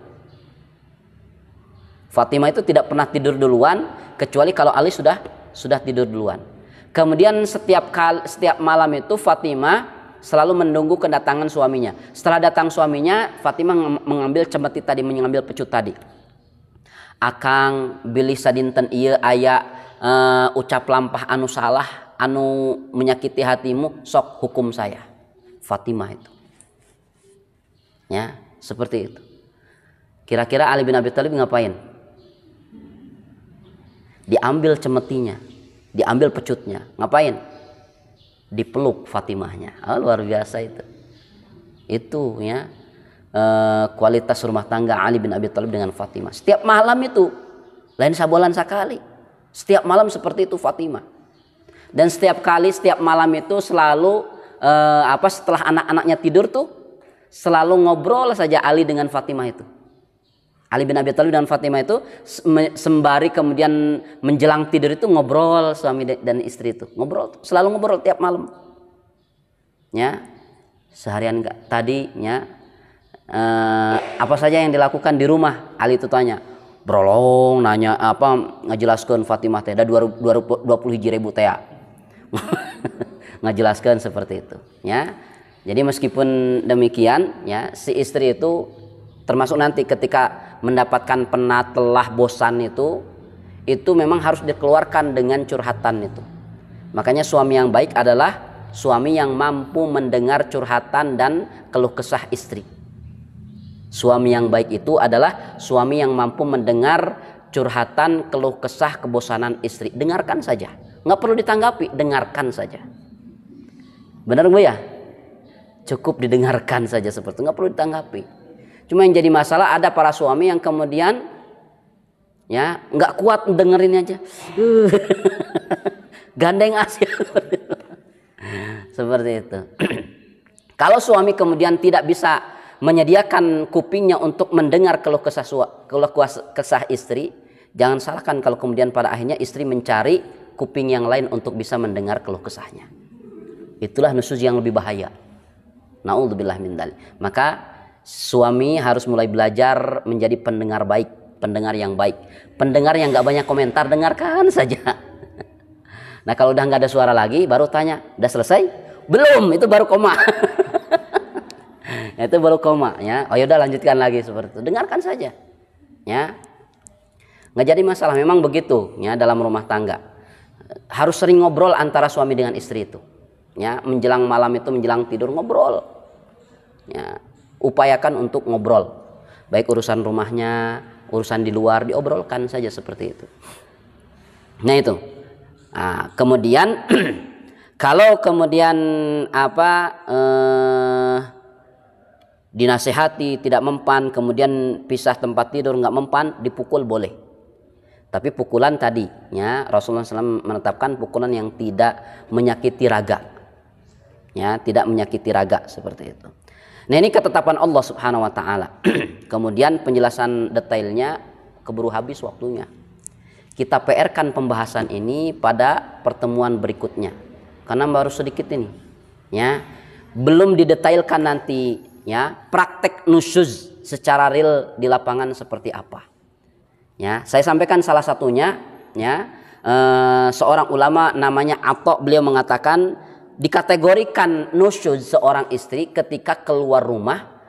Fatimah itu tidak pernah tidur duluan kecuali kalau Ali sudah tidur duluan. Kemudian setiap malam itu Fatimah selalu menunggu kedatangan suaminya. Setelah datang suaminya, Fatimah mengambil cemeti tadi, mengambil pecut tadi. Akang bilih sadinten ieu aya ucap lampah anu salah, anu menyakiti hatimu, sok hukum saya. Fatimah itu. Ya, seperti itu. Kira-kira Ali bin Abi Thalib ngapain? Diambil cemetinya, diambil pecutnya. Ngapain? Dipeluk Fatimahnya. Oh, luar biasa itu. Itu, ya, kualitas rumah tangga Ali bin Abi Thalib dengan Fatimah. Setiap malam itu lain sabolan sakali. Setiap malam seperti itu Fatimah. Dan setiap malam itu selalu setelah anak-anaknya tidur tuh selalu ngobrol saja Ali dengan Fatimah itu. Ali bin Abi Thalib dan Fatimah itu sembari kemudian menjelang tidur itu ngobrol, suami dan istri itu ngobrol, selalu ngobrol tiap malam. Ya, seharian tadi, ya, apa saja yang dilakukan di rumah, Ali itu tanya, brolong nanya ngajelaskeun Fatimah teh da 20 hiji ribu teh. Ngajelaskeun seperti itu, ya. Jadi meskipun demikian, ya, si istri itu termasuk nanti ketika mendapatkan penat, lelah, bosan itu memang harus dikeluarkan dengan curhatan itu. Makanya suami yang baik adalah suami yang mampu mendengar curhatan dan keluh kesah istri. Suami yang baik itu adalah suami yang mampu mendengar curhatan, keluh kesah, kebosanan istri. Dengarkan saja, nggak perlu ditanggapi, dengarkan saja. Benar Bu ya? Cukup didengarkan saja seperti itu, nggak perlu ditanggapi. Cuma yang jadi masalah ada para suami yang kemudian Ya, nggak kuat dengerin aja. Gandeng Asia. Seperti itu. Kalau suami kemudian tidak bisa menyediakan kupingnya untuk mendengar keluh kesah istri, jangan salahkan kalau kemudian pada akhirnya istri mencari kuping yang lain untuk bisa mendengar keluh kesahnya. Itulah nusyuz yang lebih bahaya. Na'udzubillah min dzalik. Maka suami harus mulai belajar menjadi pendengar baik, pendengar yang baik, pendengar yang nggak banyak komentar, dengarkan saja. Nah kalau udah nggak ada suara lagi, baru tanya, udah selesai? Belum, itu baru koma. Itu baru koma, ya. Oh yaudah lanjutkan lagi seperti itu. Dengarkan saja, ya. Nggak jadi masalah, memang begitu, ya dalam rumah tangga. Harus sering ngobrol antara suami dengan istri itu, ya. Menjelang malam itu, menjelang tidur ngobrol, ya. Upayakan untuk ngobrol, baik urusan rumahnya, urusan di luar diobrolkan saja seperti itu. Nah itu. Nah, kemudian kalau kemudian dinasehati tidak mempan, kemudian pisah tempat tidur nggak mempan, dipukul boleh. Tapi pukulan tadi, ya Rasulullah SAW menetapkan pukulan yang tidak menyakiti raga, ya tidak menyakiti raga seperti itu. Nah ini ketetapan Allah Subhanahu Wa Taala. Kemudian penjelasan detailnya keburu habis waktunya. Kita PR-kan pembahasan ini pada pertemuan berikutnya, karena baru sedikit ini, ya belum didetailkan nanti, ya praktek nusyuz secara real di lapangan seperti apa. Ya saya sampaikan salah satunya, ya seorang ulama namanya Atha, beliau mengatakan dikategorikan nusyuz seorang istri ketika keluar rumah,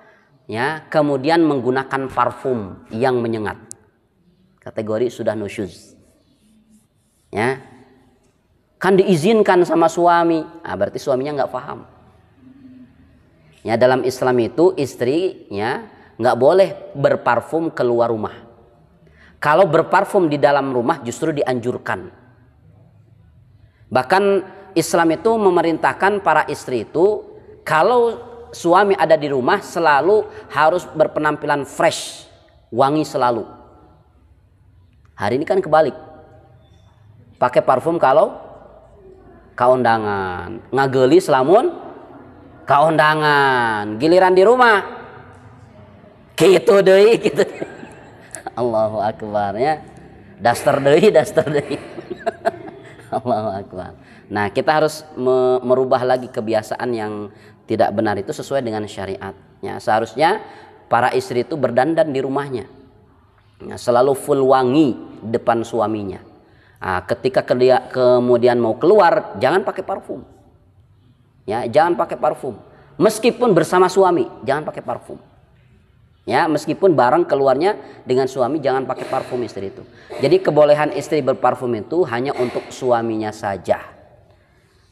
ya kemudian menggunakan parfum yang menyengat, kategori sudah nusyuz. Ya kan diizinkan sama suami, berarti suaminya nggak paham. Ya dalam Islam itu istri, ya nggak boleh berparfum keluar rumah. Kalau berparfum di dalam rumah justru dianjurkan. Bahkan Islam itu memerintahkan para istri itu kalau suami ada di rumah selalu harus berpenampilan fresh, wangi selalu. Hari ini kan kebalik. Pakai parfum kalau kaundangan, ngagelis lamun kaundangan, giliran di rumah gitu deui gitu. Allahu akbar, ya. Daster deui. Allahu akbar. Nah, kita harus merubah lagi kebiasaan yang tidak benar itu sesuai dengan syariat. Ya, seharusnya para istri itu berdandan di rumahnya. Ya, selalu full wangi depan suaminya. Nah, ketika dia kemudian mau keluar, jangan pakai parfum. Ya, jangan pakai parfum. Meskipun bersama suami, jangan pakai parfum. Ya, meskipun bareng keluarnya dengan suami, jangan pakai parfum istri itu. Jadi kebolehan istri berparfum itu hanya untuk suaminya saja.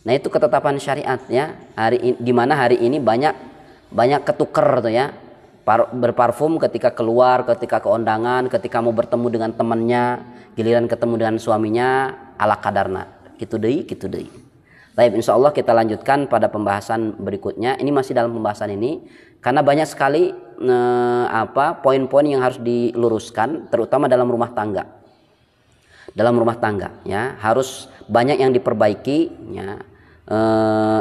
Nah, itu ketetapan syariat, ya. Di mana hari ini banyak ketuker tuh, ya. Berparfum ketika keluar, ketika keundangan, ketika mau bertemu dengan temannya, giliran ketemu dengan suaminya ala kadarna. Kitu deui. Baik, insyaallah kita lanjutkan pada pembahasan berikutnya. Ini masih dalam pembahasan ini karena banyak sekali poin-poin yang harus diluruskan, terutama dalam rumah tangga. Dalam rumah tangga, ya, harus banyak yang diperbaiki, ya,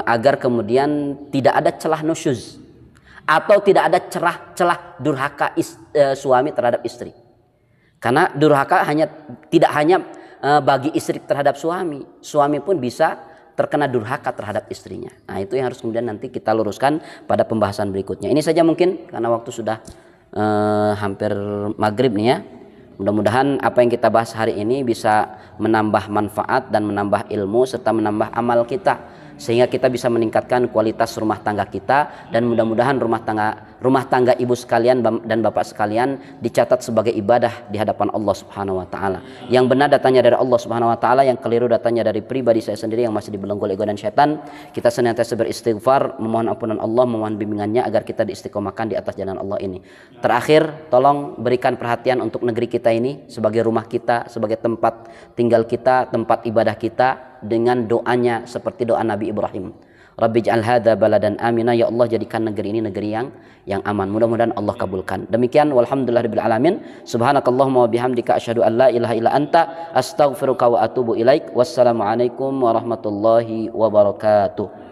agar kemudian tidak ada celah nusyuz atau tidak ada celah durhaka suami terhadap istri. Karena durhaka tidak hanya bagi istri terhadap suami pun bisa terkena durhaka terhadap istrinya. Nah, itu yang harus kemudian nanti kita luruskan pada pembahasan berikutnya. Ini saja mungkin karena waktu sudah hampir maghrib nih, ya. Mudah-mudahan apa yang kita bahas hari ini bisa menambah manfaat dan menambah ilmu serta menambah amal kita, sehingga kita bisa meningkatkan kualitas rumah tangga kita, dan mudah-mudahan rumah tangga ibu sekalian dan bapak sekalian dicatat sebagai ibadah di hadapan Allah Subhanahu wa taala. Yang benar datangnya dari Allah Subhanahu wa taala, yang keliru datangnya dari pribadi saya sendiri yang masih dibelenggu ego dan syaitan. Kita senantiasa beristighfar, memohon ampunan Allah, memohon bimbingannya agar kita diistiqomahkan di atas jalan Allah ini. Terakhir, tolong berikan perhatian untuk negeri kita ini sebagai rumah kita, sebagai tempat tinggal kita, tempat ibadah kita, dengan doanya seperti doa Nabi Ibrahim. Rabbi ij'al hadza baladan amina, ya Allah jadikan negeri ini negeri yang aman. Mudah-mudahan Allah kabulkan. Demikian walhamdulillahirabbil alamin. Subhanakallahumma wa bihamdika asyhadu an la ilaha illa anta astaghfiruka wa atubu ilaik. Wassalamualaikum warahmatullahi wabarakatuh.